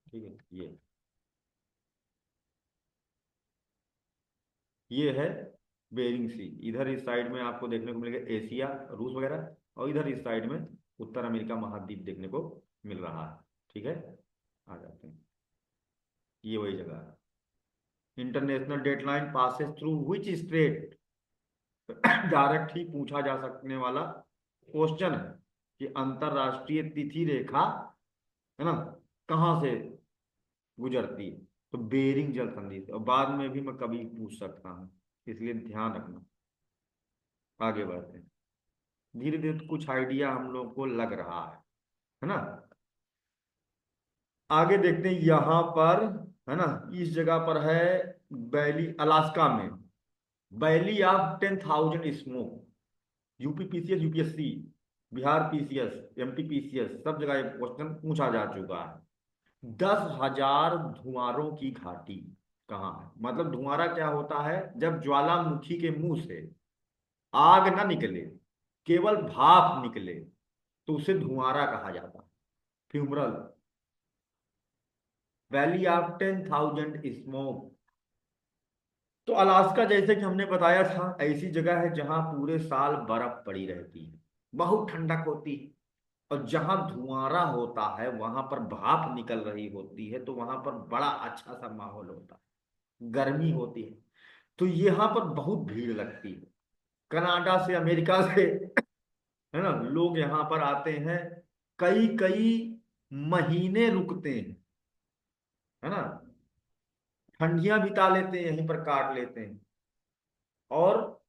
ठीक है, ये है बेरिंग सी। इधर इस साइड में आपको देखने को मिलेगा एशिया, रूस वगैरह, और इधर इस साइड में उत्तर अमेरिका महाद्वीप देखने को मिल रहा है। ठीक है, आ जाते हैं, ये वही जगह है। International deadline passes through which state, direct ही पूछा जा सकने वाला क्वेश्चन है कि अंतरराष्ट्रीय तिथि रेखा, है ना, कहाँ से गुजरती है। तो बेरिंग जल संधि से, और बाद में भी मैं कभी पूछ सकता हूँ, इसलिए ध्यान रखना। आगे बढ़ते हैं, धीरे धीरे तो कुछ आइडिया हम लोग को लग रहा है ना। आगे देखते हैं यहाँ पर, है ना, इस जगह पर है वैली, अलास्का में valley of 10,000 smoke. UPPCS, UPSC, Bihar PCS, MP PCS, सब जगह ये क्वेश्चन पूछा जा चुका है। 10,000 धुआरों की घाटी कहाँ है? मतलब धुआरा क्या होता है, जब ज्वालामुखी के मुंह से आग ना निकले, केवल भाप निकले, तो उसे धुआरा कहा जाता है, फ्यूमरल। Valley of 10,000 smoke. तो अलास्का, जैसे कि हमने बताया था, ऐसी जगह है जहां पूरे साल बर्फ पड़ी रहती है, बहुत ठंडक होती है, और जहां धुआंरा होता है वहां पर भाप निकल रही होती है, तो वहां पर बड़ा अच्छा सा माहौल होता है, गर्मी होती है। तो यहाँ पर बहुत भीड़ लगती है, कनाडा से, अमेरिका से, है ना, लोग यहाँ पर आते हैं, कई कई महीने रुकते हैं, है ना, ठंडियां बिता लेते हैं यहीं पर, काट लेते हैं। और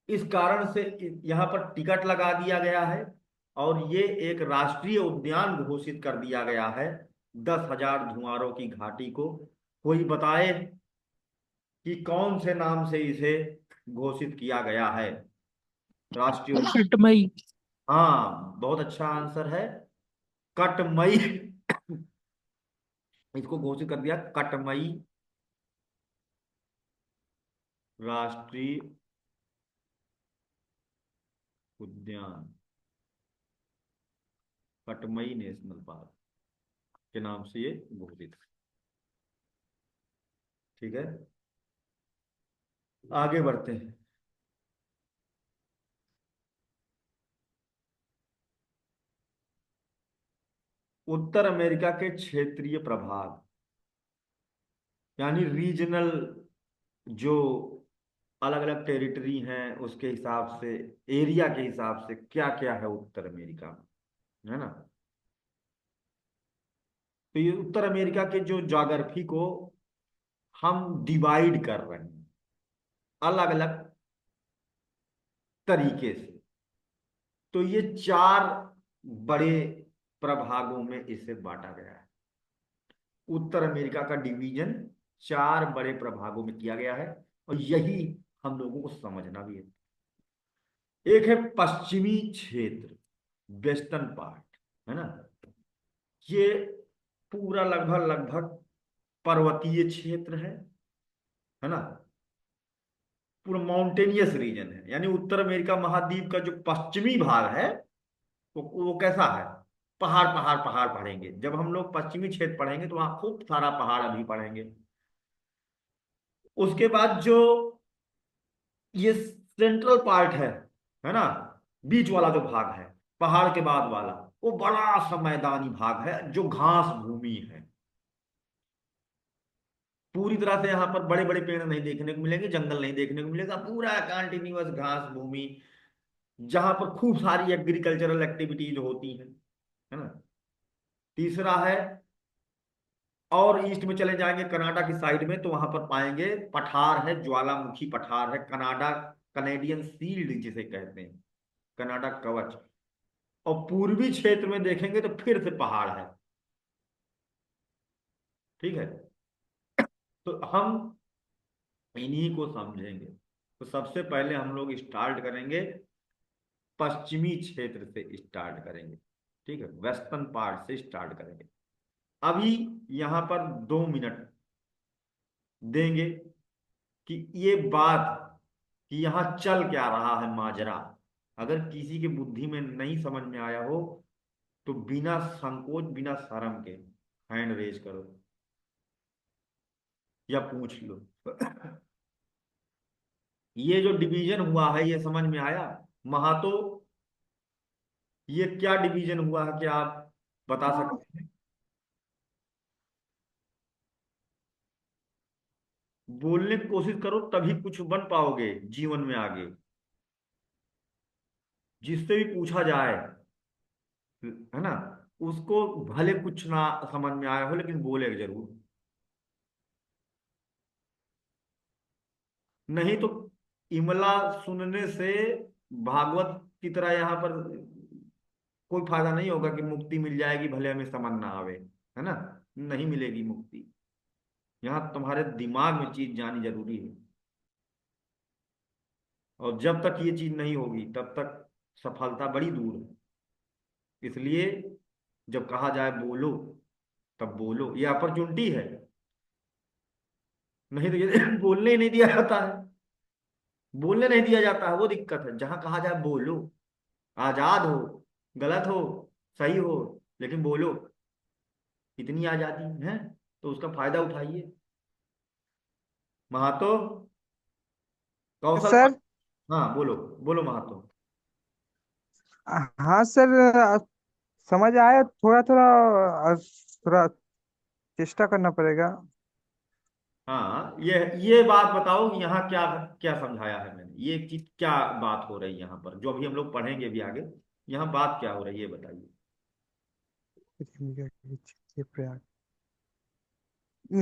इस कारण से यहाँ पर टिकट लगा दिया गया है, और ये एक राष्ट्रीय उद्यान घोषित कर दिया गया है 10,000 धुआरों की घाटी को। कोई बताए कि कौन से नाम से इसे घोषित किया गया है, राष्ट्रीय कटमई। हाँ, बहुत अच्छा आंसर है, कटमई। इसको घोषित कर दिया कटमई राष्ट्रीय उद्यान, कटमई नेशनल पार्क के नाम से ये घोषित है। ठीक है, आगे बढ़ते हैं। उत्तर अमेरिका के क्षेत्रीय प्रभाव, यानी रीजनल, जो अलग अलग टेरिटरी हैं उसके हिसाब से, एरिया के हिसाब से क्या क्या है उत्तर अमेरिका में, है ना। तो ये उत्तर अमेरिका के जो ज्योग्राफी को हम डिवाइड कर रहे हैं अलग अलग तरीके से। तो ये चार बड़े प्रभागों में इसे बांटा गया है। उत्तर अमेरिका का डिवीजन चार बड़े प्रभागों में किया गया है, और यही हम लोगों को समझना भी है। एक है पश्चिमी क्षेत्र, वेस्टर्न पार्ट, है ना। ये पूरा लगभग लगभग पर्वतीय क्षेत्र है ना। पूरा माउंटेनियस रीजन है, यानी उत्तर अमेरिका महाद्वीप का जो पश्चिमी भाग है वो कैसा है? पहाड़ पहाड़ पहाड़ पढ़ेंगे जब हम लोग पश्चिमी क्षेत्र पढ़ेंगे तो वहां खूब सारा पहाड़ अभी पढ़ेंगे। उसके बाद जो ये सेंट्रल पार्ट है ना, बीच वाला जो भाग है, पहाड़ के बाद वाला, वो बड़ा सा मैदानी भाग है जो घास भूमि है। पूरी तरह से यहाँ पर बड़े बड़े पेड़ नहीं देखने को मिलेंगे, जंगल नहीं देखने को मिलेगा, पूरा कंटिन्यूअस घास भूमि, जहां पर खूब सारी एग्रीकल्चरल एक्टिविटीज होती हैं, है ना। तीसरा है, और ईस्ट में चले जाएंगे कनाडा की साइड में तो वहां पर पाएंगे पठार है, ज्वालामुखी पठार है, कनाडा, कनेडियन शील्ड जिसे कहते हैं, कनाडा कवच। और पूर्वी क्षेत्र में देखेंगे तो फिर से पहाड़ है। ठीक है। तो हम इन्हीं को समझेंगे। तो सबसे पहले हम लोग स्टार्ट करेंगे, पश्चिमी क्षेत्र से स्टार्ट करेंगे। ठीक है, वेस्टर्न पार्ट से स्टार्ट करेंगे। अभी यहां पर 2 मिनट देंगे कि ये बात, कि यहाँ चल क्या रहा है माजरा। अगर किसी के बुद्धि में नहीं समझ में आया हो तो बिना संकोच बिना शर्म के हैंड रेज करो या पूछ लो। ये जो डिवीजन हुआ है ये समझ में आया? महातो, ये क्या डिवीजन हुआ है, क्या आप बता सकते हैं? बोलने की कोशिश करो तभी कुछ बन पाओगे जीवन में आगे। जिससे भी पूछा जाए, है ना, उसको भले कुछ ना समझ में आया हो लेकिन बोले जरूर। नहीं तो इमला सुनने से भागवत की तरह यहाँ पर कोई फायदा नहीं होगा कि मुक्ति मिल जाएगी भले हमें समझ ना आवे, है ना। नहीं मिलेगी मुक्ति। यहाँ तुम्हारे दिमाग में चीज जानी जरूरी है, और जब तक ये चीज नहीं होगी तब तक सफलता बड़ी दूर है। इसलिए जब कहा जाए बोलो, तब बोलो, ये अपॉर्चुनिटी है। नहीं तो ये बोलने ही नहीं दिया जाता है। बोलने नहीं दिया जाता है, वो दिक्कत है। जहां कहा जाए बोलो, आजाद हो, गलत हो, सही हो, लेकिन बोलो, इतनी आजादी है तो उसका फायदा उठाइए। महातो, कौशल। सर। हाँ बोलो, बोलो महातो। हाँ सर, समझ आया थोड़ा थोड़ा। थोड़ा चेष्टा करना पड़ेगा। हाँ, ये बात बताओ कि यहाँ क्या क्या समझाया है मैंने, ये चीज क्या बात हो रही है यहाँ पर जो अभी हम लोग पढ़ेंगे भी आगे। यहाँ बात क्या हो रही है ये बताइए।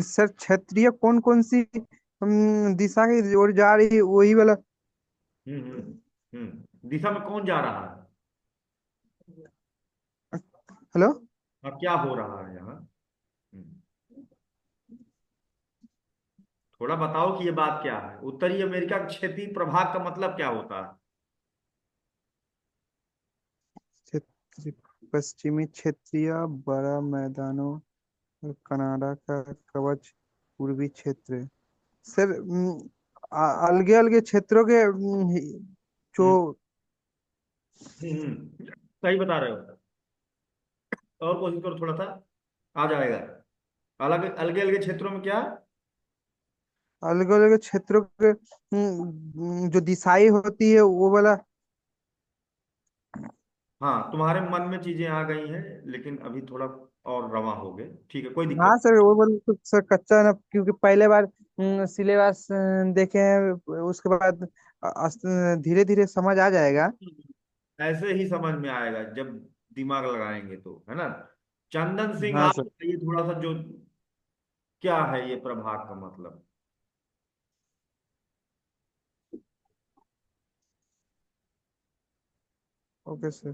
सर क्षेत्रीय कौन कौन सी दिशा की ओर जा रही है वही वाला। दिशा में कौन जा रहा है? हेलो। हाँ, क्या हो रहा है यहाँ? हम्म, थोड़ा बताओ कि ये बात क्या है। उत्तरी अमेरिका का क्षेत्रीय प्रभाग का मतलब क्या होता है? क्षेत्रीय पश्चिमी क्षेत्रीय बड़ा मैदानों और कनाडा का कवच पूर्वी क्षेत्र। सर अलगे अलगे क्षेत्रों के जो। हम्म सही बता रहे हो। और कोशिश करो थोड़ा सा, आ जाएगा। अलग अलग अलग क्षेत्रों में क्या? अलग अलग क्षेत्रों के जो दिशाई होती है वो वाला। हाँ, तुम्हारे मन में चीजें आ गई हैं, लेकिन अभी थोड़ा और रवा हो गए। ठीक है, कोई हाँ दिक्कत। सर, वो वाला तो सर कच्चा ना, क्योंकि पहले बार सिलेबस देखे हैं, उसके बाद धीरे धीरे समझ आ जाएगा। ऐसे ही समझ में आएगा जब दिमाग लगाएंगे तो, है ना। चंदन सिंह, हाँ आप सर। बताइए थोड़ा सा, जो क्या है ये प्रभाग का मतलब। Okay sir.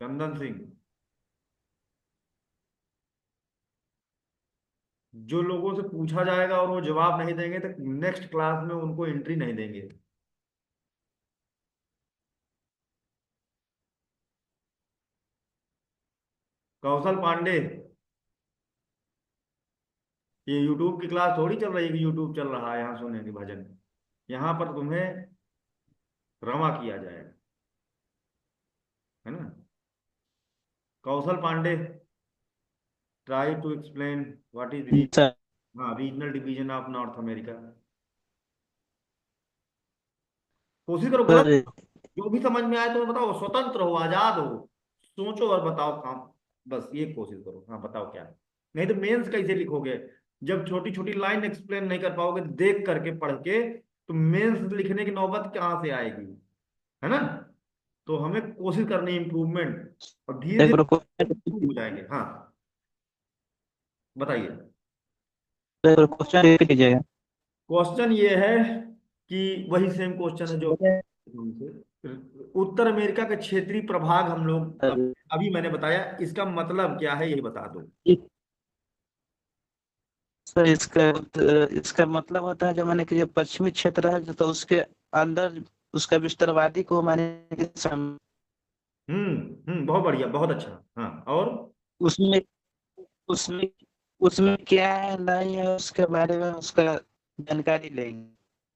चंदन सिंह, जो लोगों से पूछा जाएगा और वो जवाब नहीं देंगे तो नेक्स्ट क्लास में उनको एंट्री नहीं देंगे। कौशल पांडे, ये यूट्यूब की क्लास थोड़ी चल रही है कि यूट्यूब चल रहा है यहाँ सुनेंगे भजन। यहाँ पर तुम्हें रमा किया जाएगा, है ना। Kaushal Pandey, try to explain what is री, सर। हाँ, regional division of North America. कोशिश करो, गलत सर जो भी समझ में आए तो बताओ, स्वतंत्र हो, आजाद हो, सोचो और बताओ काम। बस ये कोशिश करो, हाँ बताओ क्या है। नहीं तो मेंस कैसे लिखोगे जब छोटी छोटी लाइन एक्सप्लेन नहीं कर पाओगे देख करके पढ़ के, तो मेंस लिखने की नौबत कहाँ से आएगी, है ना। तो हमें कोशिश करनी इम्प्रूवमेंट, और धीरे एक बार धीरे क्वेश्चन improve हो जाएंगे। हाँ, बताइए। क्वेश्चन रिपीट कीजिएगा। क्वेश्चन ये है कि वही सेम क्वेश्चन है जो हमसे, उत्तर अमेरिका के क्षेत्रीय प्रभाग हम लोग अभी मैंने बताया, इसका मतलब क्या है यही बता दो। सर इसका मतलब होता है, जो माने कि जो पश्चिमी क्षेत्र है तो उसके अंदर उसका विस्तारवादी को माने कि बहुत बढ़िया, बहुत अच्छा। हाँ, और उसमें उसमें उसमें क्या है नहीं है उसके बारे में उसका जानकारी लेंगे।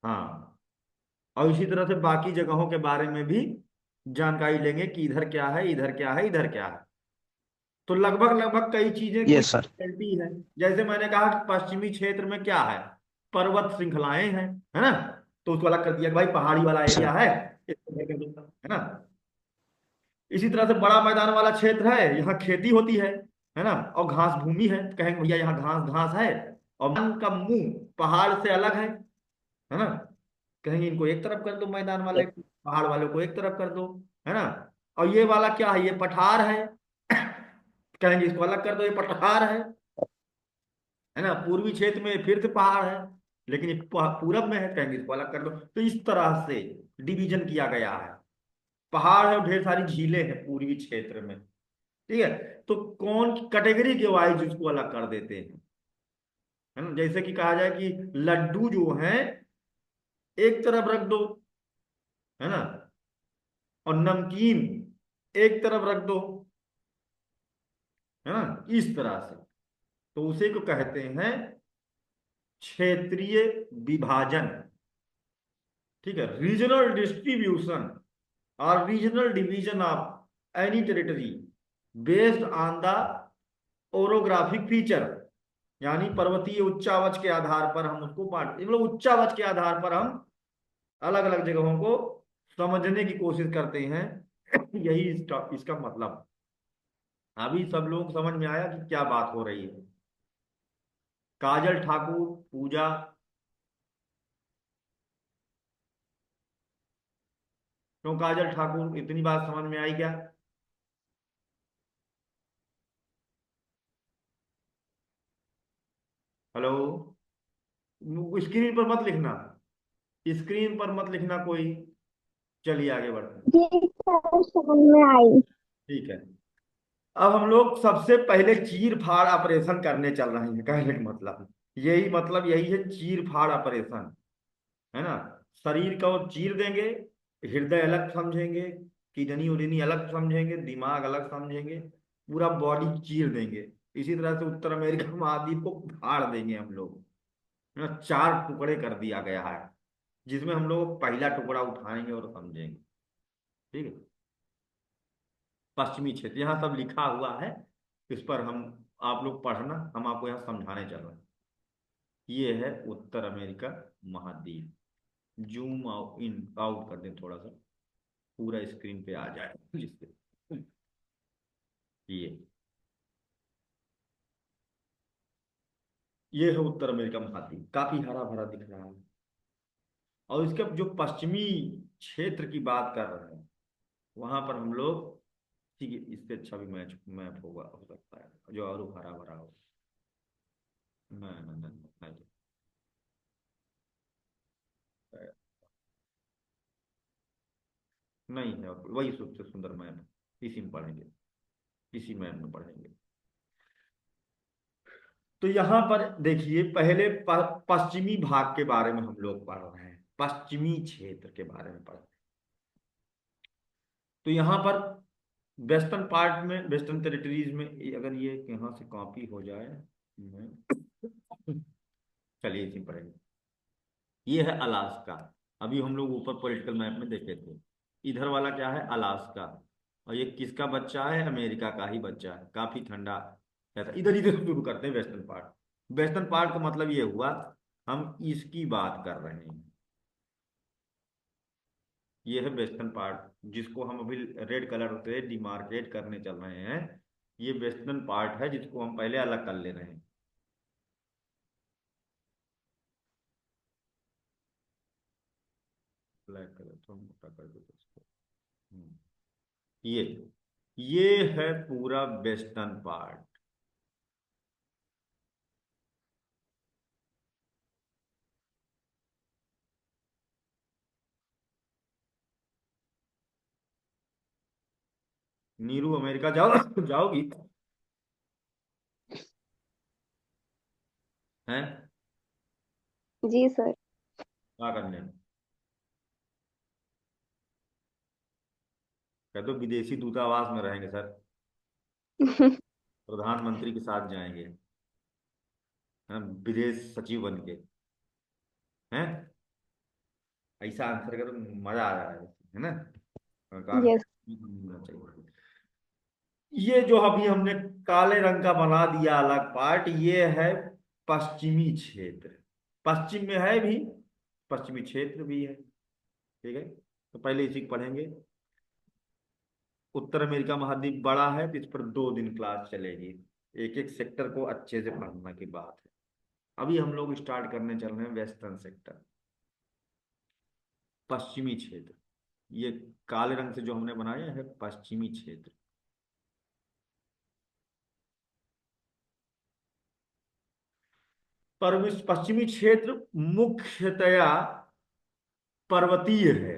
हाँ, और इसी तरह से बाकी जगहों के बारे में भी जानकारी लेंगे कि इधर क्या है, इधर क्या है, इधर क्या है। तो लगभग लगभग कई चीजें ये कुछ सर। फैकल्टी है। जैसे मैंने कहा कि पश्चिमी क्षेत्र में क्या है, पर्वत श्रृंखलाएं हैं, है ना। तो उसको अलग कर दिया कि भाई पहाड़ी वाला सर। एरिया है, इसको अलग कर दो, है ना। इसी तरह से बड़ा मैदान वाला क्षेत्र है, यहाँ खेती होती है ना, और घास भूमि है, तो कहेंगे भैया यहाँ घास घास है। और मैदान का मुंह पहाड़ से अलग है ना। कहेंगे इनको एक तरफ कर दो, मैदान वाले को, पहाड़ वालों को एक तरफ कर दो, है ना। और ये वाला क्या है, ये पठार है, कहेंगे इसको अलग कर दो, ये पठार है ना। पूर्वी क्षेत्र में फिर से पहाड़ है, लेकिन ये पूरब में है, कहेंगे इसको अलग कर दो। तो इस तरह से डिवीजन किया गया है। पहाड़ है और ढेर सारी झीलें हैं पूर्वी क्षेत्र में, ठीक है। तो कौन कैटेगरी के वाइज उसको अलग कर देते हैं, है ना। जैसे कि कहा जाए कि लड्डू जो है एक तरफ रख दो, है ना, और नमकीन एक तरफ रख दो, है ना, इस तरह से। तो उसे को कहते हैं क्षेत्रीय विभाजन, ठीक है। रीजनल डिस्ट्रीब्यूशन और regional division of any territory based on the orographic feature, यानी पर्वतीय उच्चावच के आधार पर हम उसको बांट, मतलब उच्चावच के आधार पर हम अलग अलग जगहों को समझने की कोशिश करते हैं। यही इसका मतलब। अभी सब लोग समझ में आया कि क्या बात हो रही है। काजल ठाकुर, पूजा, क्यों काजल ठाकुर, इतनी बात समझ में आई क्या। हेलो, स्क्रीन पर मत लिखना, स्क्रीन पर मत लिखना कोई। चलिए आगे बढ़ते हैं। जी सर, समझ में आई। ठीक है, अब हम लोग सबसे पहले चीर फाड़ ऑपरेशन करने चल रहे हैं। कहने का मतलब यही, मतलब यही है, चीर फाड़ ऑपरेशन, है ना। शरीर को चीर देंगे, हृदय अलग समझेंगे, किडनी उडनी अलग समझेंगे, दिमाग अलग समझेंगे, पूरा बॉडी चीर देंगे। इसी तरह से उत्तर अमेरिका महाद्वीप को फाड़ देंगे हम लोग, है ना। चार टुकड़े कर दिया गया है, जिसमें हम लोग पहला टुकड़ा उठाएंगे और समझेंगे, ठीक है। पश्चिमी क्षेत्र यहाँ सब लिखा हुआ है, इस पर हम, आप लोग पढ़ना, हम आपको यहाँ समझाने चल रहे हैं। ये है उत्तर अमेरिका महाद्वीप। जूम आउट इन आउट कर दें थोड़ा सा, पूरा स्क्रीन पे आ जाए जिससे ये है उत्तर अमेरिका महाद्वीप, काफी हरा भरा दिख रहा है। और इसके जो पश्चिमी क्षेत्र की बात कर रहे हैं, वहां पर हम लोग, ठीक है, इससे अच्छा भी मैच मैप होगा, हो सकता है जो और हरा भरा हो। नहीं नहीं नहीं नहीं, नहीं है, वही सबसे सुंदर मैप, इसी में पढ़ेंगे, इसी मैप में पढ़ेंगे। तो यहाँ पर देखिए, पहले पश्चिमी भाग के बारे में हम लोग पढ़ रहे हैं, पश्चिमी क्षेत्र के बारे में पढ़ रहे हैं। तो यहाँ पर वेस्टर्न पार्ट में, वेस्टर्न टेरिटरीज में, अगर ये यहाँ से कॉपी हो जाए, चलिए इसी में पढ़ेंगे। ये है अलास्का। अभी हम लोग ऊपर पॉलिटिकल मैप में देखे थे, इधर वाला क्या है, अलास्का। और ये किसका बच्चा है, अमेरिका का ही बच्चा है, काफी ठंडा रहता है। इधर इधर शुरू करते हैं वेस्टर्न पार्ट। वेस्टर्न पार्ट का मतलब ये हुआ, हम इसकी बात कर रहे हैं। ये है वेस्टर्न पार्ट, जिसको हम अभी रेड कलर से डिमार्केट करने चल रहे हैं। ये वेस्टर्न पार्ट है, जिसको हम पहले अलग कर ले रहे हैं। ब्लैक कलर थोड़ा मोटा कर दो इसको। हम्म, ये ये है पूरा वेस्टर्न पार्ट। नीरू अमेरिका जाओगी हैं? जी सर। क्या करने? कह दो विदेशी दूतावास में रहेंगे सर, प्रधानमंत्री के साथ जाएंगे, हैं, विदेश सचिव बन के, हैं? ऐसा आंसर करो, मजा आ रहा है ना? और यस। काफी होना चाहिए। ये जो अभी हमने काले रंग का बना दिया अलग पार्ट, ये है पश्चिमी क्षेत्र। पश्चिम में है भी, पश्चिमी क्षेत्र भी है। ठीक है, तो पहले इसी को पढ़ेंगे। उत्तर अमेरिका महाद्वीप बड़ा है, तो इस पर 2 दिन क्लास चलेगी। एक एक सेक्टर को अच्छे से पढ़ने की बात है। अभी हम लोग स्टार्ट करने चल रहे हैं वेस्टर्न सेक्टर, पश्चिमी क्षेत्र। ये काले रंग से जो हमने बनाया है पश्चिमी क्षेत्र। पर इस पश्चिमी क्षेत्र मुख्यतया पर्वतीय है,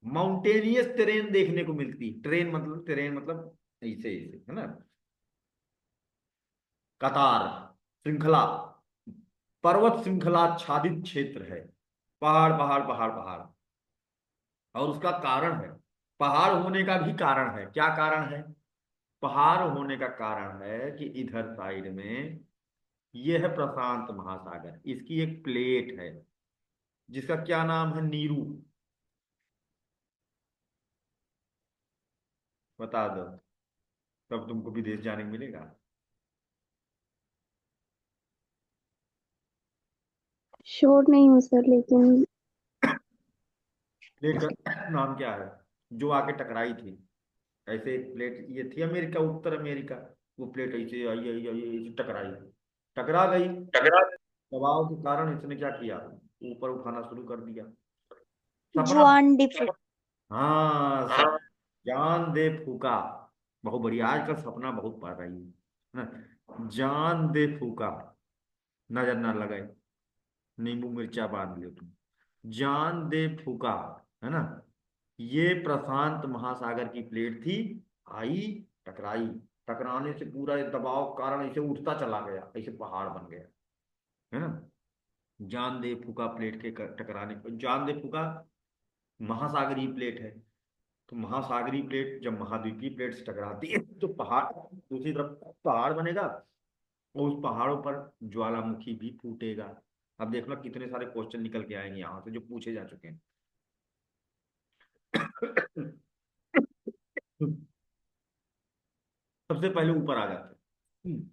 माउंटेनियस टेरेन देखने को मिलती है। टेरेन मतलब ऐसे ऐसे है ना, कतार, श्रृंखला, पर्वत श्रृंखला आच्छादित क्षेत्र है। पहाड़ पहाड़ पहाड़ पहाड़। और उसका कारण है, पहाड़ होने का भी कारण है। क्या कारण है? पहाड़ होने का कारण है कि इधर साइड में ये है प्रशांत महासागर, इसकी एक प्लेट है जिसका क्या नाम है, नीरू। बता दो, तब तुमको विदेश जाने को मिलेगा। श्योर नहीं हूँ सर, लेकिन प्लेट का नाम क्या है, जो आके टकराई थी? ऐसे एक प्लेट ये थी अमेरिका, उत्तर अमेरिका। वो प्लेट ऐसे आई आई आई ऐसे टकराई, टकरा गई। दबाव के कारण इसने क्या किया, ऊपर उठाना शुरू कर दिया। सपना, जुआन डिफरेंट। हाँ जान दे फूका। बहुत बढ़िया, आजकल सपना बहुत पढ़ रही है ना। जान दे फूका, नजर ना लगे, नींबू मिर्चा बांध लियो तुम। जान दे फूका, है ना। ये प्रशांत महासागर की प्लेट थी, आई, टकराई, टकराने से पूरा ये दबाव के कारण ऐसे उठता चला गया, ऐसे पहाड़ बन गया, है ना। जान दे फूका प्लेट के टकराने पर, जान दे फूका महासागरीय प्लेट है। तो महासागरीय प्लेट जब महाद्वीपीय प्लेट से टकराती है तो पहाड़, दूसरी तरफ पहाड़ बनेगा, और उस पहाड़ों पर ज्वालामुखी भी फूटेगा। अब देख लो कितने सारे क्वेश्चन निकल के आएंगे यहाँ से जो पूछे जा चुके हैं। सबसे पहले ऊपर आ जाते हैं।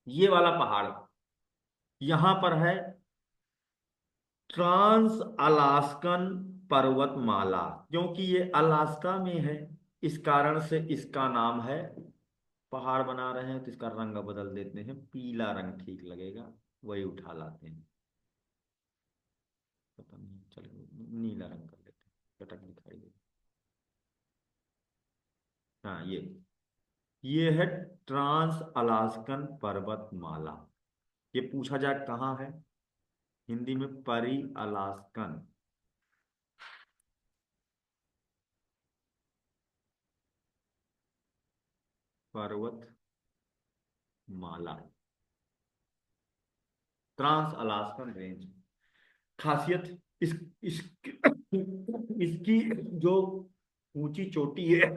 ये वाला पहाड़, यहां पर है ट्रांस अलास्कन पर्वतमाला। क्योंकि ये अलास्का में है, इस कारण से इसका नाम है, पहाड़ बना रहे हैं तो इसका रंग बदल देते हैं, पीला रंग ठीक लगेगा, वही उठा लाते हैं। पता नहीं, चल नीला रंग कर लेते हैं, चटक दिखाई दे। हाँ, ये है ट्रांस अलास्कन पर्वतमाला। ये पूछा जाए कहाँ है, हिंदी में परी अलास्कन पर्वतमाला, ट्रांस अलास्कन रेंज। खासियत इस इसकी जो ऊंची चोटी है,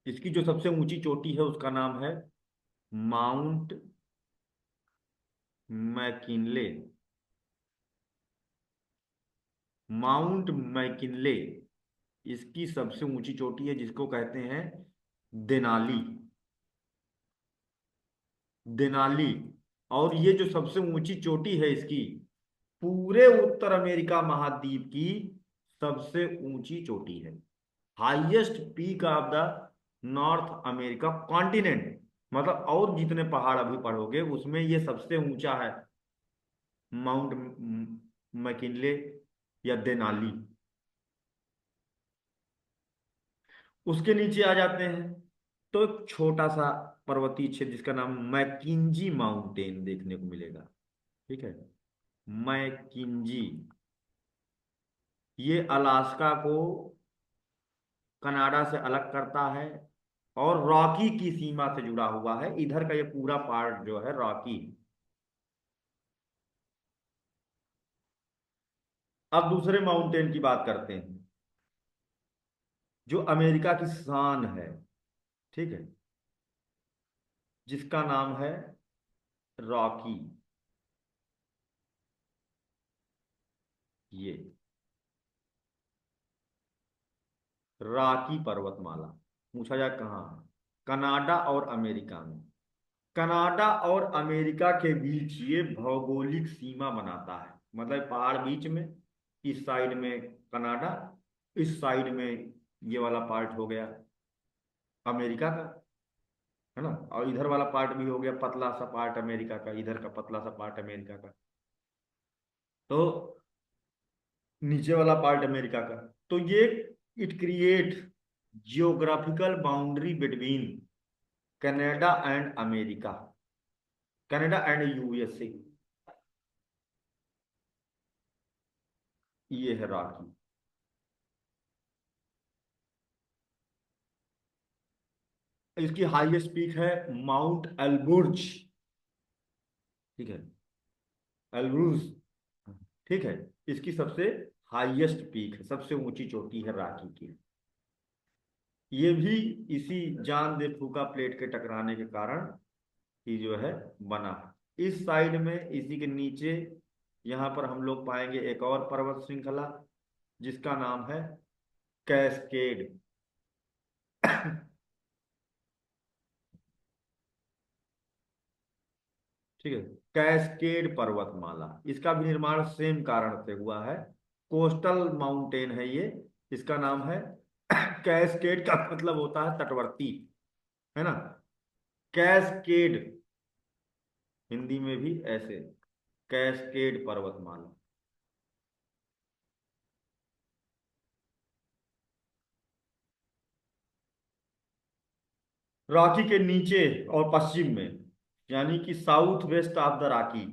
इसकी जो सबसे ऊंची चोटी है उसका नाम है माउंट मैकिनले। माउंट मैकिनले इसकी सबसे ऊंची चोटी है, जिसको कहते हैं देनाली। देनाली। और ये जो सबसे ऊंची चोटी है इसकी, पूरे उत्तर अमेरिका महाद्वीप की सबसे ऊंची चोटी है। Highest peak of the North America continent. मतलब और जितने पहाड़ अभी पढ़ोगे उसमें ये सबसे ऊंचा है, माउंट मैकिनले या देनाली। उसके नीचे आ जाते हैं तो एक छोटा सा पर्वतीय क्षेत्र जिसका नाम मैकिंजी माउंटेन देखने को मिलेगा। ठीक है, मैकिंजी। ये अलास्का को कनाडा से अलग करता है और रॉकी की सीमा से जुड़ा हुआ है। इधर का ये पूरा पार्ट जो है रॉकी। अब दूसरे माउंटेन की बात करते हैं जो अमेरिका की शान है। ठीक है, जिसका नाम है रॉकी। ये रॉकी पर्वतमाला। पूछा जाए कहाँ है, कनाडा और अमेरिका में। कनाडा और अमेरिका के बीच ये भौगोलिक सीमा बनाता है। मतलब पहाड़ बीच में, इस साइड में कनाडा, इस साइड में ये वाला पार्ट हो गया अमेरिका का, है ना। और इधर वाला पार्ट भी हो गया पतला सा पार्ट अमेरिका का, इधर का पतला सा पार्ट अमेरिका का। तो नीचे वाला पार्ट अमेरिका का। तो ये it create geographical boundary between Canada and America, Canada and USA. ये है रॉकी। इसकी हाईएस्ट पीक है माउंट एल्बुर्ज। ठीक है, एल्ब्रूज। ठीक है, इसकी सबसे हाईएस्ट पीक है, सबसे ऊंची चोटी है रॉकी की। ये भी इसी जान दे फूका प्लेट के टकराने के कारण ही जो है बना है। इस साइड में इसी के नीचे यहाँ पर हम लोग पाएंगे एक और पर्वत श्रृंखला जिसका नाम है कैस्केड। ठीक है, कैस्केड पर्वतमाला। इसका भी निर्माण सेम कारण से हुआ है, कोस्टल माउंटेन है ये। इसका नाम है कैस्केड का मतलब होता है तटवर्ती, है ना। कैस्केड हिंदी में भी ऐसे, कैस्केड पर्वतमाला। रॉकी के नीचे और पश्चिम में, यानी कि south west of the Rocky,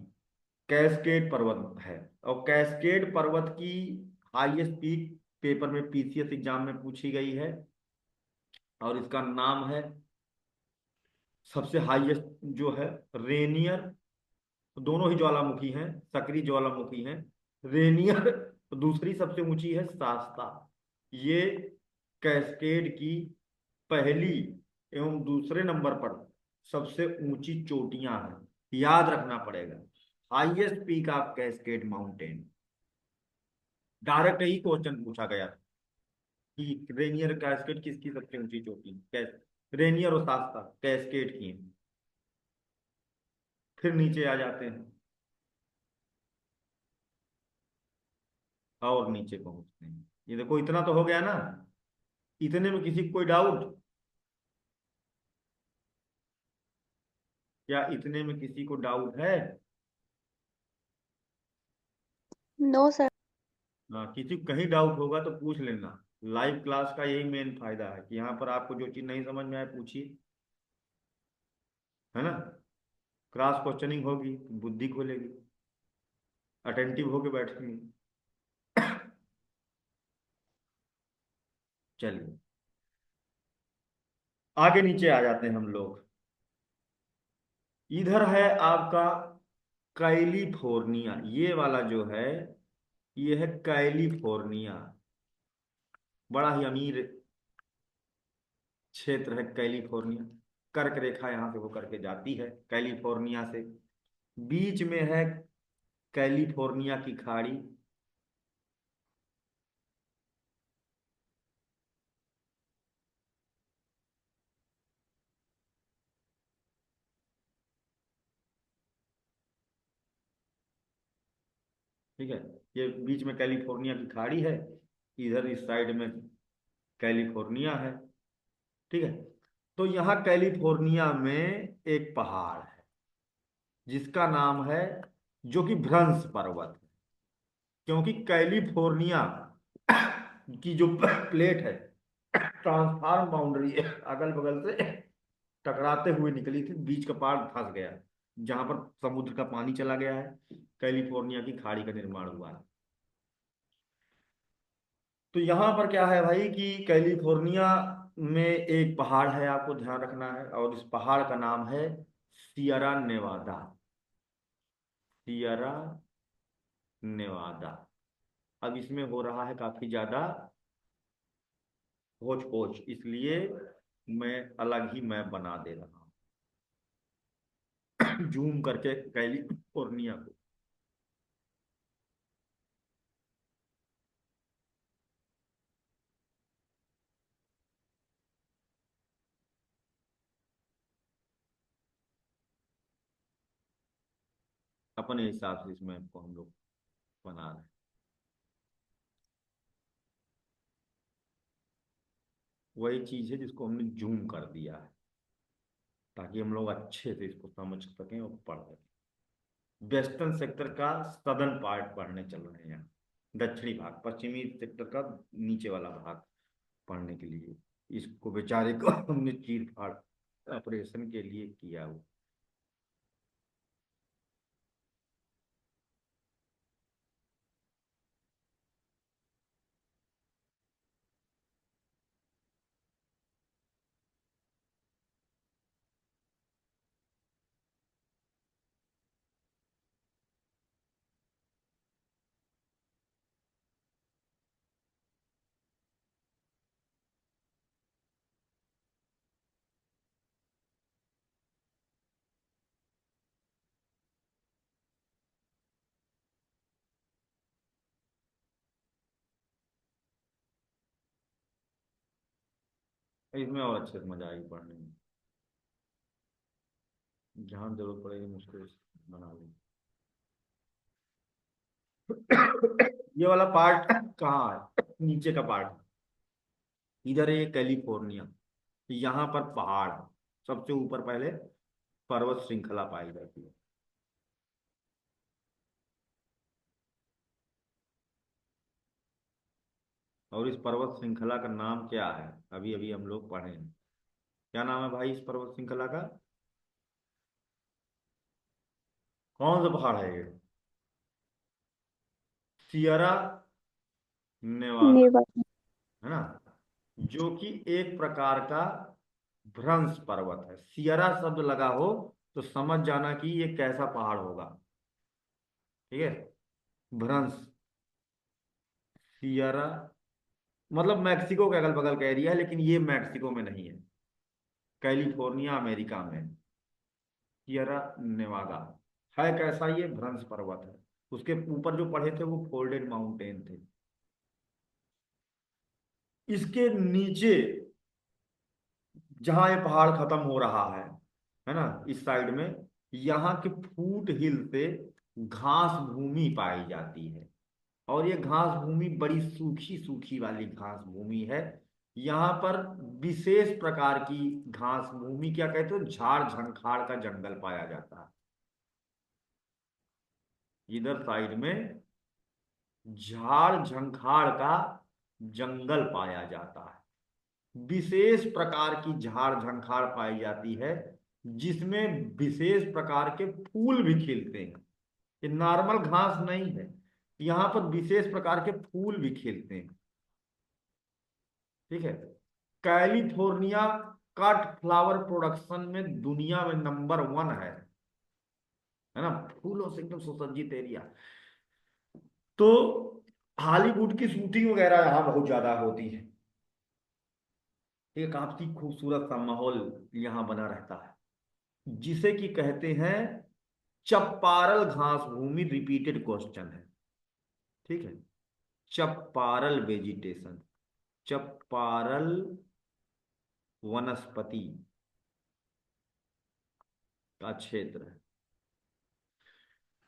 cascade पर्वत है। और कैस्केड पर्वत की हाईएस्ट पीक पेपर में पीसीएस एग्जाम में पूछी गई है, और इसका नाम है सबसे हाईएस्ट जो है रेनियर। दोनों ही ज्वालामुखी हैं, सक्रिय ज्वालामुखी हैं। रेनियर दूसरी सबसे ऊंची है शास्ता। ये कैस्केड की पहली एवं दूसरे नंबर पर सबसे ऊंची चोटियां हैं, याद रखना पड़ेगा। Highest peak of cascade mountain. Direct he question पूछा गया कि रेनियर कैस्केड किसकी सबसे ऊंची चोटी, कैस रेनियर और शास्ता कैस्केड की है। फिर नीचे आ जाते हैं और नीचे पहुंचते हैं। ये देखो, इतना तो हो गया ना। इतने में किसी को कोई डाउट? क्या इतने में किसी को डाउट है? No sir. हाँ, किसी को कहीं डाउट होगा तो पूछ लेना। लाइव क्लास का यही मेन फायदा है कि यहाँ पर आपको जो चीज नहीं समझ में आए पूछिए, है ना। क्रॉस क्वेश्चनिंग होगी तो बुद्धि खोलेगी, अटेंटिव होके बैठेंगे। चलिए, आगे नीचे आ जाते हैं हम लोग। इधर है आपका कैलिफोर्निया। ये वाला जो है, ये है कैलिफोर्निया। बड़ा ही अमीर क्षेत्र है कैलिफोर्निया। कर्क रेखा यहाँ से होकर के जाती है कैलिफोर्निया से। बीच में है कैलिफोर्निया की खाड़ी। ठीक है, ये बीच में कैलिफोर्निया की खाड़ी है, इधर इस साइड में कैलिफोर्निया है। ठीक है, तो यहाँ कैलिफोर्निया में एक पहाड़ है जिसका नाम है, जो कि भ्रंश पर्वत है। क्योंकि कैलिफोर्निया की जो प्लेट है, ट्रांसफार्म बाउंड्री अगल बगल से टकराते हुए निकली थी, बीच का पार्ट फंस गया, जहां पर समुद्र का पानी चला गया है, कैलिफोर्निया की खाड़ी का निर्माण हुआ है। तो यहाँ पर क्या है भाई कि कैलिफोर्निया में एक पहाड़ है, आपको ध्यान रखना है, और इस पहाड़ का नाम है सियरा नेवादा। सियरा नेवादा। अब इसमें हो रहा है काफी ज्यादा होच पोच, इसलिए मैं अलग ही मैप बना दे रहा हूँ जूम करके कैलिफोर्निया को। अपने हिसाब से इस मैप को हम लोग बना रहे हैं। वही चीज है जिसको हमने जूम कर दिया है, ताकि हम लोग अच्छे से इसको समझ सकें और पढ़ सकें। वेस्टर्न सेक्टर का सदर्न पार्ट पढ़ने चल रहे हैं यहाँ, दक्षिणी भाग, पश्चिमी सेक्टर का नीचे वाला भाग पढ़ने के लिए। इसको बेचारे को हमने चीर फाड़ ऑपरेशन के लिए किया हुआ। इसमें और अच्छे से मजा आएगी पढ़ने में, जहाँ जरूरत पड़ेगी मुझको बना लेंगे। ये वाला पार्ट कहाँ है? नीचे का पार्ट, इधर है कैलिफोर्निया। यहाँ पर पहाड़ है, सबसे ऊपर पहले पर्वत श्रृंखला पाई जाती है। और इस पर्वत श्रृंखला का नाम क्या है, अभी अभी हम लोग पढ़े हैं। क्या नाम है भाई इस पर्वत श्रृंखला का? कौन सा पहाड़ है ये? सियरा नेवादा, नेवादा। है ना, जो कि एक प्रकार का भ्रंश पर्वत है। सियरा शब्द लगा हो तो समझ जाना कि ये कैसा पहाड़ होगा। ठीक है, भ्रंश, सियरा मतलब मैक्सिको के अगल बगल का एरिया है, लेकिन ये मैक्सिको में नहीं है, कैलिफोर्निया अमेरिका में। सियरा नेवादा है कैसा? ये भ्रंश पर्वत है। उसके ऊपर जो पढ़े थे वो फोल्डेड माउंटेन थे। इसके नीचे जहां ये पहाड़ खत्म हो रहा है ना, इस साइड में यहाँ के फूट हिल से घास भूमि पाई जाती है, और ये घास भूमि बड़ी सूखी सूखी वाली घास भूमि है। यहाँ पर विशेष प्रकार की घास भूमि, क्या कहते हो, झाड़ झंखाड़ का जंगल पाया जाता है। इधर साइड में झाड़ झंखाड़ का जंगल पाया जाता है, विशेष प्रकार की झाड़ झंखाड़ पाई जाती है, जिसमें विशेष प्रकार के फूल भी खिलते हैं। ये नॉर्मल घास नहीं है, यहाँ पर विशेष प्रकार के फूल भी खिलते हैं। ठीक है। कैलिफोर्निया कट फ्लावर प्रोडक्शन में दुनिया में नंबर 1 है ना, फूलों से एकदम सुसज्जित एरिया। तो हॉलीवुड की शूटिंग वगैरह यहाँ बहुत ज्यादा होती है। एक काफी खूबसूरत सा माहौल यहाँ बना रहता है, जिसे कि कहते हैं चप्पारल घास भूमि। रिपीटेड क्वेश्चन है, ठीक है। चप्पारल वेजिटेशन, चप्पारल वनस्पति का क्षेत्र है।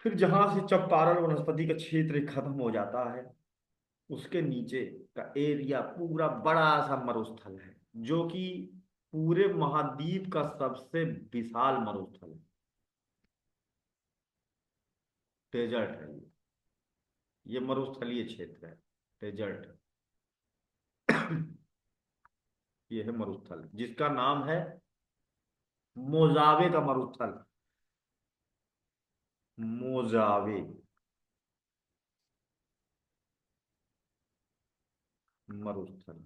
फिर जहां से चप्पारल वनस्पति का क्षेत्र खत्म हो जाता है, उसके नीचे का एरिया पूरा बड़ा सा मरुस्थल है, जो कि पूरे महाद्वीप का सबसे विशाल मरुस्थल है। डेजर्ट है ये मरुस्थलीय क्षेत्र है, डेजर्ट। ये है मरुस्थल, जिसका नाम है मोजावे का मरुस्थल, मोजावे मरुस्थल।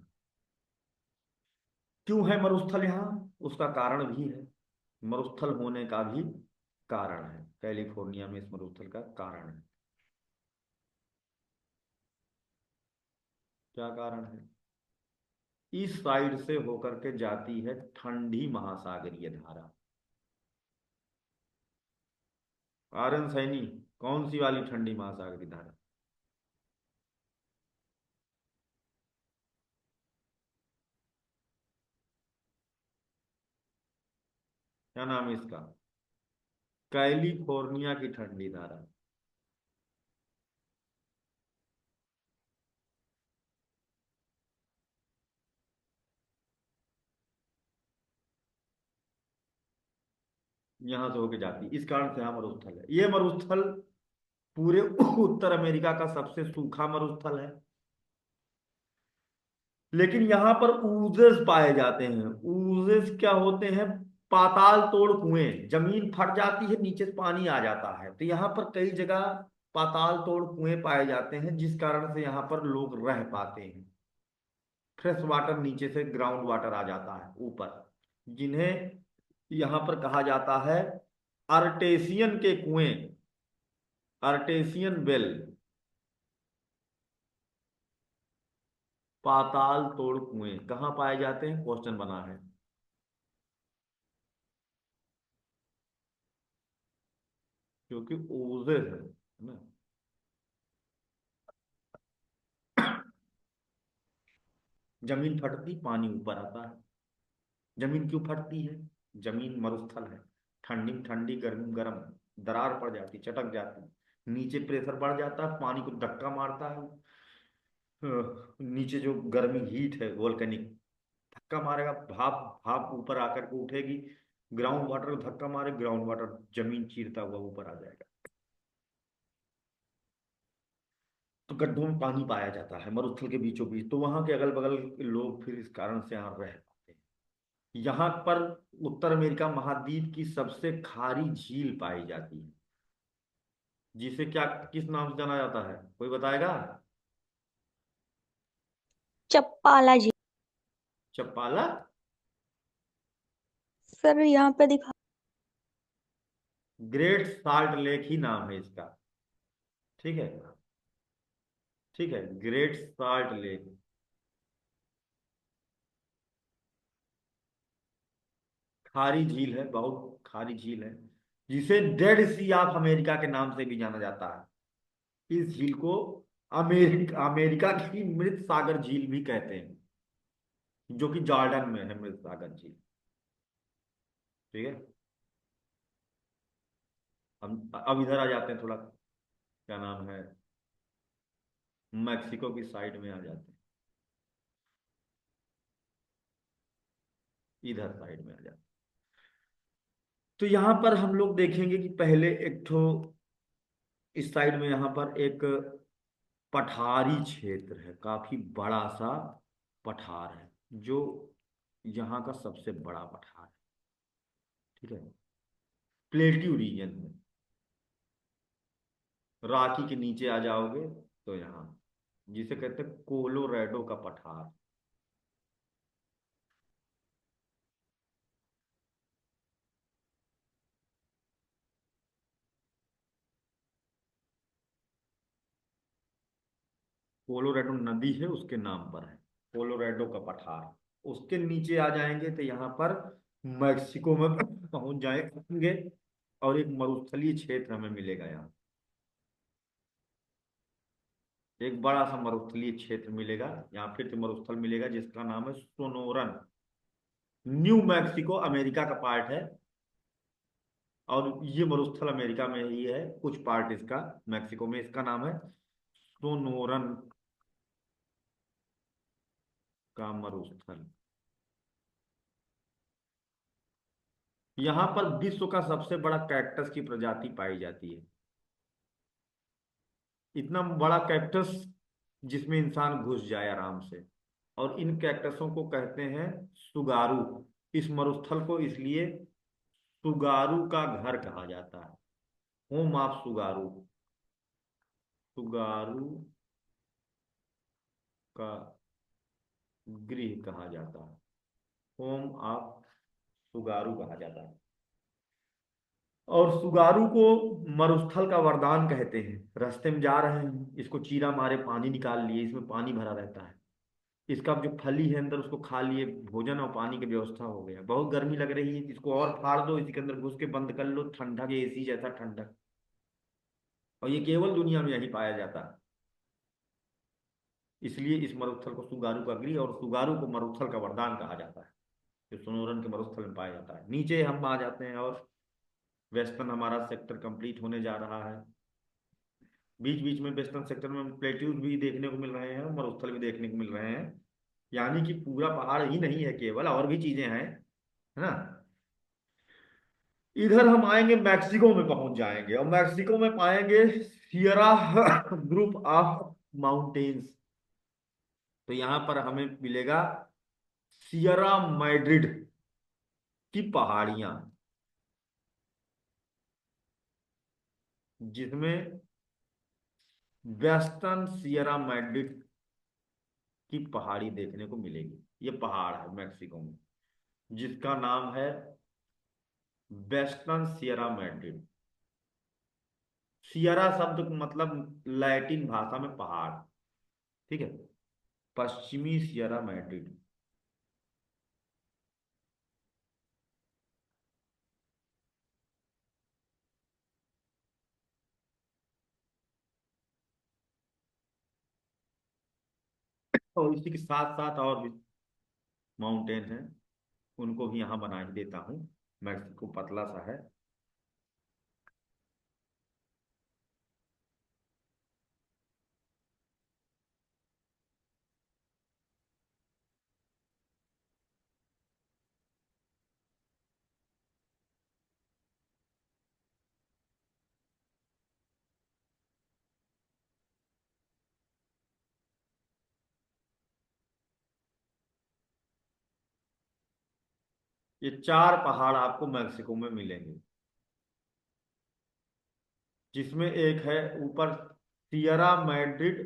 क्यों है मरुस्थल यहाँ, उसका कारण भी है। मरुस्थल होने का भी कारण है, कैलिफोर्निया में इस मरुस्थल का कारण है। क्या कारण है? इस साइड से होकर के जाती है ठंडी महासागरीय धारा। आर्यन सैनी, कौन सी वाली ठंडी महासागरीय धारा? क्या नाम है इसका? कैलिफोर्निया की ठंडी धारा। यहां से होके जाती, इस कारण से यहाँ मरुस्थल है। ये मरुस्थल पूरे उत्तर अमेरिका का सबसे सूखा मरुस्थल है। लेकिन यहाँ पर ऊजेस पाए जाते हैं। ऊजेस क्या होते हैं? पाताल तोड़ कुएं, जमीन फट जाती है, नीचे से पानी आ जाता है, तो यहाँ पर कई जगह पाताल तोड़ कुएं पाए जाते हैं, जिस कारण से यहाँ पर लोग रह पाते हैं। फ्रेश वाटर नीचे से ग्राउंड वाटर आ जाता है ऊपर, जिन्हें यहाँ पर कहा जाता है अर्टेशियन के कुएं, अर्टेशियन वेल। पाताल तोड़ कुएं कहाँ पाए जाते हैं, क्वेश्चन बना है। क्योंकि ओजेस है ना। जमीन फटती, पानी ऊपर आता है। जमीन क्यों फटती है? जमीन मरुस्थल है, ठंडी में ठंडी, गर्मी में गर्म, दरार पड़ जाती, चटक जाती, नीचे प्रेशर बढ़ जाता है, पानी को धक्का मारता है। नीचे जो गर्मी हीट है वोल्केनिक, धक्का मारेगा, भाप भाप ऊपर आकर के उठेगी, ग्राउंड वाटर को धक्का मारे, ग्राउंड वाटर जमीन चीरता हुआ ऊपर आ जाएगा। तो गड्ढों में पानी पाया जाता है मरुस्थल के बीचों बीच, तो वहां के अगल बगल के लोग फिर इस कारण से यहाँ रह पाते हैं। यहाँ पर उत्तर अमेरिका महाद्वीप की सबसे खारी झील पाई जाती है, जिसे क्या, किस नाम से जाना जाता है, कोई बताएगा? चप्पाला जी। चप्पाला। सर यहाँ पे दिखा। ग्रेट साल्ट लेक ही नाम है इसका, ठीक है। ठीक है, ग्रेट साल्ट लेक। खारी झील है, बहुत खारी झील है, जिसे डेड सी ऑफ अमेरिका के नाम से भी जाना जाता है। इस झील को अमेरिका अमेरिका की मृत सागर झील भी कहते हैं, जो कि जॉर्डन में है, मृत सागर झील। ठीक है। हम अब इधर आ जाते हैं थोड़ा, क्या नाम है, मैक्सिको की साइड में आ जाते हैं, इधर साइड में आ जाते हैं। तो यहाँ पर हम लोग देखेंगे कि पहले एक ठो इस साइड में यहाँ पर एक पठारी क्षेत्र है, काफी बड़ा सा पठार है, जो यहाँ का सबसे बड़ा पठार है। ठीक है, प्लेट्यू रीजन में, रांची के नीचे आ जाओगे तो यहाँ, जिसे कहते हैं कोलोराडो का पठार। कोलोराडो नदी है उसके नाम पर है कोलोराडो का पठार। उसके नीचे आ जाएंगे तो यहाँ पर मैक्सिको में पहुंच जाएंगे, और एक मरुस्थलीय क्षेत्र हमें मिलेगा यहाँ, एक बड़ा सा मरुस्थलीय क्षेत्र मिलेगा यहाँ, फिर से मरुस्थल मिलेगा जिसका नाम है सोनोरन। न्यू मैक्सिको अमेरिका का पार्ट है, और ये मरुस्थल अमेरिका में ही है, कुछ पार्ट इसका मैक्सिको में। इसका नाम है सोनोरन का मरुस्थल। यहाँ पर विश्व का सबसे बड़ा कैक्टस की प्रजाति पाई जाती है, इतना बड़ा कैक्टस जिसमें इंसान घुस जाए आराम से। और इन कैक्टसों को कहते हैं सुगारू। इस मरुस्थल को इसलिए सुगारू का घर कहा जाता है, होम ऑफ सुगारू, सुगारू का गृह कहा जाता है, होम ऑफ सुगारू कहा जाता है। और सुगारू को मरुस्थल का वरदान कहते हैं। रास्ते में जा रहे हैं, इसको चीरा मारे पानी निकाल लिए, इसमें पानी भरा रहता है, इसका जो फली है अंदर उसको खा लिए, भोजन और पानी की व्यवस्था हो गया। बहुत गर्मी लग रही है, इसको और फाड़ दो, इसी के अंदर घुस के बंद कर लो, ठंडक एसी जैसा ठंडक। और ये केवल दुनिया में यही पाया जाता है, इसलिए इस मरुस्थल को सुगारू का गृह और सुगारू को मरुस्थल का वरदान कहा जाता है, जो सोनोरन के मरुस्थल में पाया जाता है। नीचे हम आ जाते हैं, और वेस्टर्न हमारा सेक्टर कंप्लीट होने जा रहा है। बीच बीच में वेस्टर्न सेक्टर में प्लेट्यूज भी देखने को मिल रहे हैं, मरुस्थल भी देखने को मिल रहे हैं, यानी कि पूरा पहाड़ ही नहीं है केवल, और भी चीजें हैं, है ना। इधर हम आएंगे, मैक्सिको में पहुंच जाएंगे, और मैक्सिको में पाएंगे सियरा ग्रुप ऑफ माउंटेन्स। तो यहां पर हमें मिलेगा सियरा मैड्रिड की पहाड़ियां, जिसमें वेस्टर्न सियरा मैड्रिड की पहाड़ी देखने को मिलेगी। ये पहाड़ है मैक्सिको में, जिसका नाम है वेस्टर्न सियरा मैड्रिड। सियरा शब्द का मतलब लैटिन भाषा में पहाड़, ठीक है, पश्चिमी सियरा मैड्रिड। और इसी के साथ साथ और भी माउंटेन हैं, उनको भी यहाँ बना ही देता हूँ। मैक्सिको पतला सा है। ये चार पहाड़ आपको मैक्सिको में मिलेंगे, जिसमें एक है ऊपर सियरा मैड्रिड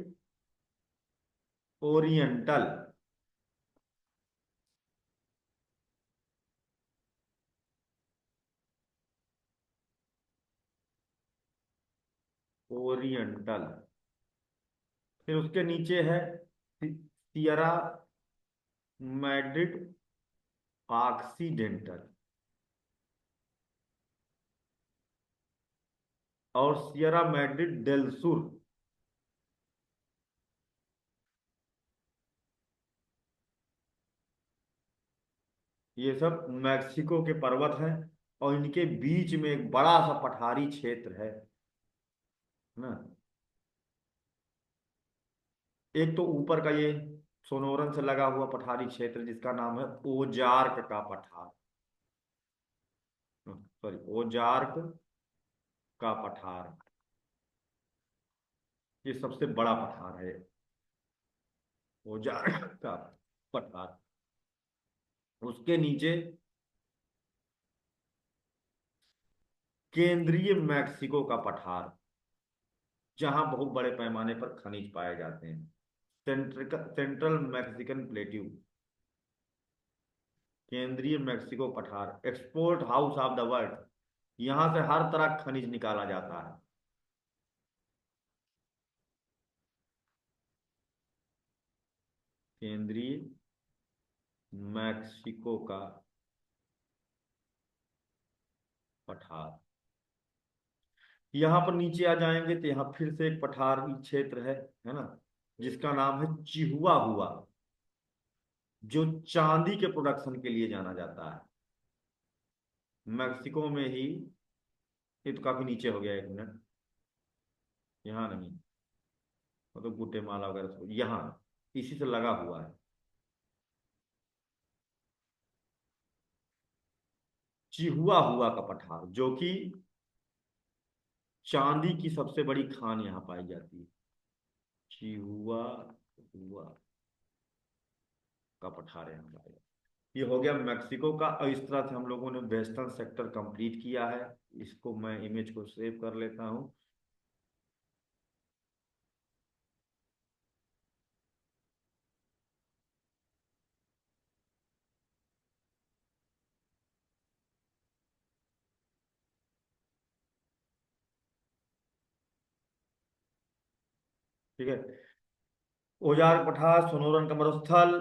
ओरिएंटल। ओरिएंटल, फिर उसके नीचे है सियरा मैड्रिड ऑक्सीडेंटल, और सियरा मैड्रिड डेल सुर। ये सब मैक्सिको के पर्वत हैं, और इनके बीच में एक बड़ा सा पठारी क्षेत्र है ना। एक तो ऊपर का ये सोनोरन से लगा हुआ पठारी क्षेत्र जिसका नाम है ओजार्क का पठार, सॉरी ओजार्क का पठार, ये सबसे बड़ा पठार है ओजार्क का पठार। उसके नीचे केंद्रीय मैक्सिको का पठार, जहां बहुत बड़े पैमाने पर खनिज पाए जाते हैं, सेंट्रल मैक्सिकन प्लेट्यू, केंद्रीय मैक्सिको पठार, export house of the world, यहां से हर तरह खनिज निकाला जाता है। केंद्रीय मैक्सिको का पठार। यहाँ पर नीचे आ जाएंगे तो यहाँ फिर से एक पठारी क्षेत्र है ना, जिसका नाम है चिहुआ हुआ, जो चांदी के प्रोडक्शन के लिए जाना जाता है। मैक्सिको में ही, ये तो काफी नीचे हो गया, एक मिनट, यहाँ नहीं, वो तो गुटेमाला वगैरह सब यहाँ इसी से लगा हुआ है। चिहुआ हुआ का पठार, जो कि चांदी की सबसे बड़ी खान यहाँ पाई जाती है, चिहुआ हुआ का पठार यहाँ पाया। ये हो गया मैक्सिको का, और इस तरह से हम लोगों ने वेस्टर्न सेक्टर कंप्लीट किया है। इसको मैं इमेज को सेव कर लेता हूँ। ठीक है, ओजार पठार, सोनोरन का मरुस्थल,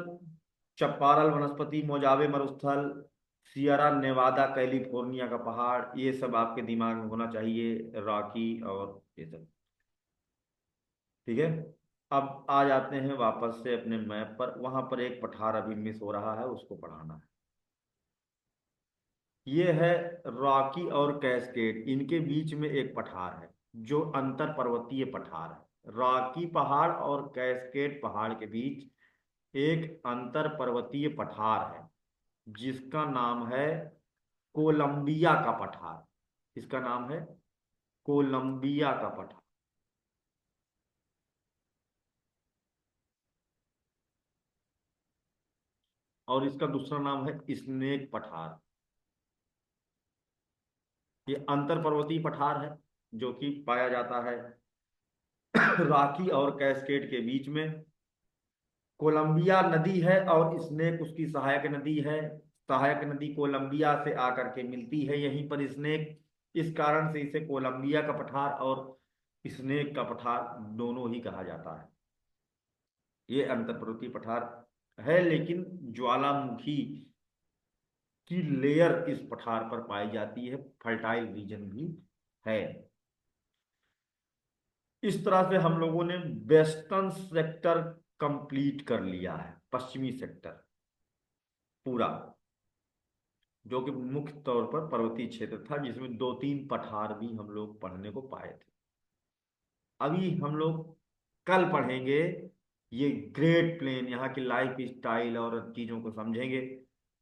चप्पारल वनस्पति मोजावे मरुस्थल, सियरा नेवादा कैलिफोर्निया का पहाड़, ये सब आपके दिमाग में होना चाहिए, रॉकी और ये सब। ठीक है, अब आ जाते हैं वापस से अपने मैप पर। वहां पर एक पठार अभी मिस हो रहा है, उसको पढ़ाना है। ये है रॉकी और कैस्केड, इनके बीच में एक पठार है जो अंतर पर्वतीय पठार है। रॉकी पहाड़ और कैस्केड पहाड़ के बीच एक अंतर पर्वतीय पठार है जिसका नाम है कोलंबिया का पठार। इसका नाम है कोलंबिया का पठार। और इसका दूसरा नाम है स्नेक पठार। ये अंतर पर्वतीय पठार है जो कि पाया जाता है रॉकी और कैस्केड के बीच में। कोलंबिया नदी है और स्नेक उसकी सहायक नदी है। सहायक नदी कोलंबिया से आकर के मिलती है यहीं पर स्नेक, इस कारण से इसे कोलंबिया का पठार और स्नेक का पठार दोनों ही कहा जाता है। ये अंतर्पर्वतीय पठार है, लेकिन ज्वालामुखी की लेयर इस पठार पर पाई जाती है, फर्टाइल रीजन भी है। इस तरह से हम लोगों ने वेस्टर्न सेक्टर कंप्लीट कर लिया है, पश्चिमी सेक्टर पूरा, जो कि मुख्य तौर पर पर्वतीय क्षेत्र था जिसमें दो तीन पठार भी हम लोग पढ़ने को पाए थे। अभी हम लोग कल पढ़ेंगे ये ग्रेट प्लेन, यहाँ की लाइफ स्टाइल और चीजों को समझेंगे,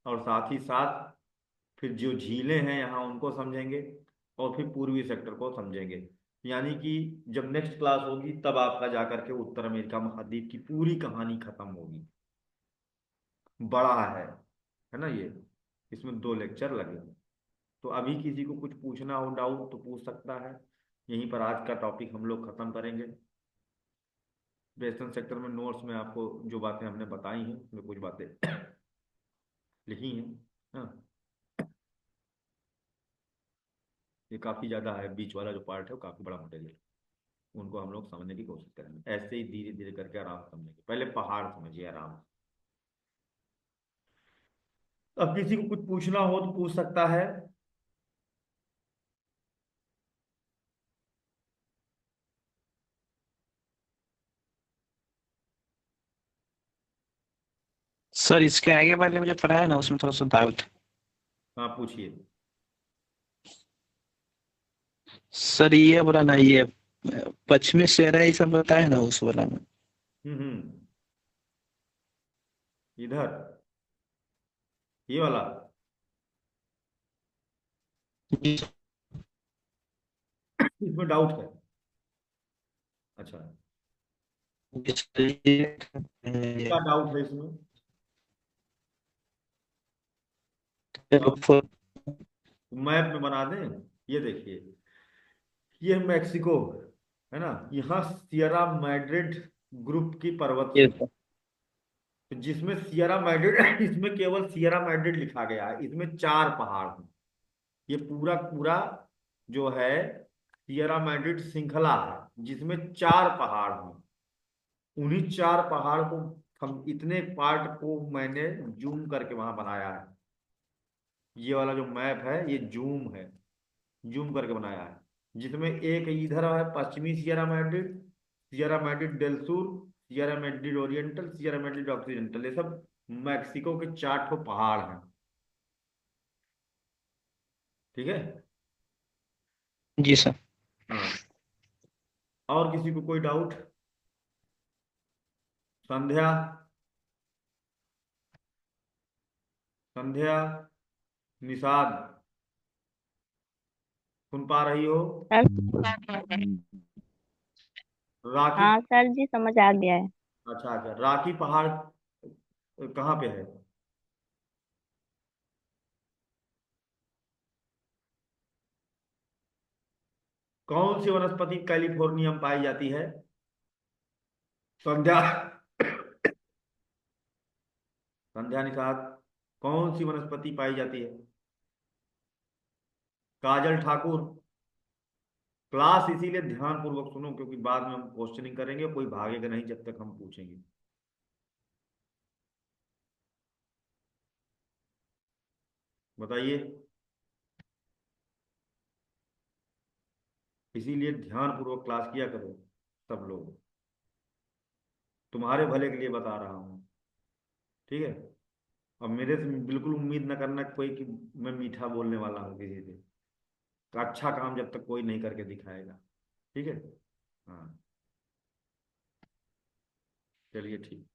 और साथ ही साथ फिर जो झीलें हैं यहाँ उनको समझेंगे, और फिर पूर्वी सेक्टर को समझेंगे। यानी कि जब नेक्स्ट क्लास होगी तब आपका जाकर के उत्तर अमेरिका महाद्वीप की पूरी कहानी खत्म होगी। बड़ा है ना ये, इसमें 2 लेक्चर लगे हैं। तो अभी किसी को कुछ पूछना हो, डाउट, तो पूछ सकता है। यहीं पर आज का टॉपिक हम लोग खत्म करेंगे। वेस्टर्न सेक्टर में नोट्स में आपको जो बातें हमने बताई हैं उसमें कुछ बातें लिखी हैं। हाँ, ये काफ़ी ज़्यादा है, बीच वाला जो पार्ट है वो काफ़ी बड़ा मटेरियल, उनको हम लोग समझने की कोशिश करेंगे। ऐसे ही धीरे धीरे करके आराम से समझेंगे, पहले पहाड़ समझिए आराम से। अब किसी को कुछ पूछना हो तो पूछ सकता है। सर इसके आगे वाले में जो पढ़ा है ना उसमें थोड़ा सा डाउट। हाँ पूछिए। सर ये वाला ना, ये पश्चिमी सेरा ये सब बताए ना, उस वाला में। हम्म। इधर ये वाला। जी इसमें डाउट है? अच्छा, सर, क्या डाउट है इसमें? मैप में बना दें। ये देखिए, ये मैक्सिको है ना, यहाँ सियरा मैड्रिड ग्रुप की पर्वत ये श्रृंखला, तो जिसमें सियरा मैड्रिड इसमें केवल सियरा मैड्रिड लिखा गया है, इसमें चार पहाड़ हैं। ये पूरा पूरा जो है सियरा मैड्रिड श्रृंखला है, जिसमें चार पहाड़ हैं। उन्हीं चार पहाड़ को हम इतने पार्ट को मैंने जूम करके वहां बनाया है। ये वाला जो मैप है ये जूम है, जूम करके बनाया है, जिसमें एक इधर है पश्चिमी Sierra Madre, Sierra Madre del Sur, Sierra Madre Oriental, Sierra Madre Occidental, ये सब मैक्सिको के चार ठो पहाड़ हैं। ठीक है। जी सर। हाँ, और किसी को कोई डाउट? संध्या, संध्या, निषाद, सुन पा रही हो? सर। राखी। हाँ सर जी, समझ आ गया है। अच्छा अच्छा, राखी पहाड़ कहाँ पे है? कौन सी वनस्पति कैलिफोर्निया में पाई जाती है? संध्या, संध्या, निषाद, कौन सी वनस्पति पाई जाती है? काजल ठाकुर, क्लास इसीलिए ध्यान पूर्वक सुनो, क्योंकि बाद में हम क्वेश्चनिंग करेंगे, कोई भागेगा नहीं जब तक हम पूछेंगे। बताइए। इसीलिए ध्यान पूर्वक क्लास किया करो सब लोग, तुम्हारे भले के लिए बता रहा हूँ। ठीक है। अब मेरे से बिल्कुल उम्मीद न करना कोई कि मैं मीठा बोलने वाला हूँ किसी से। अच्छा काम जब तक कोई नहीं करके दिखाएगा। ठीक है। हाँ, चलिए ठीक।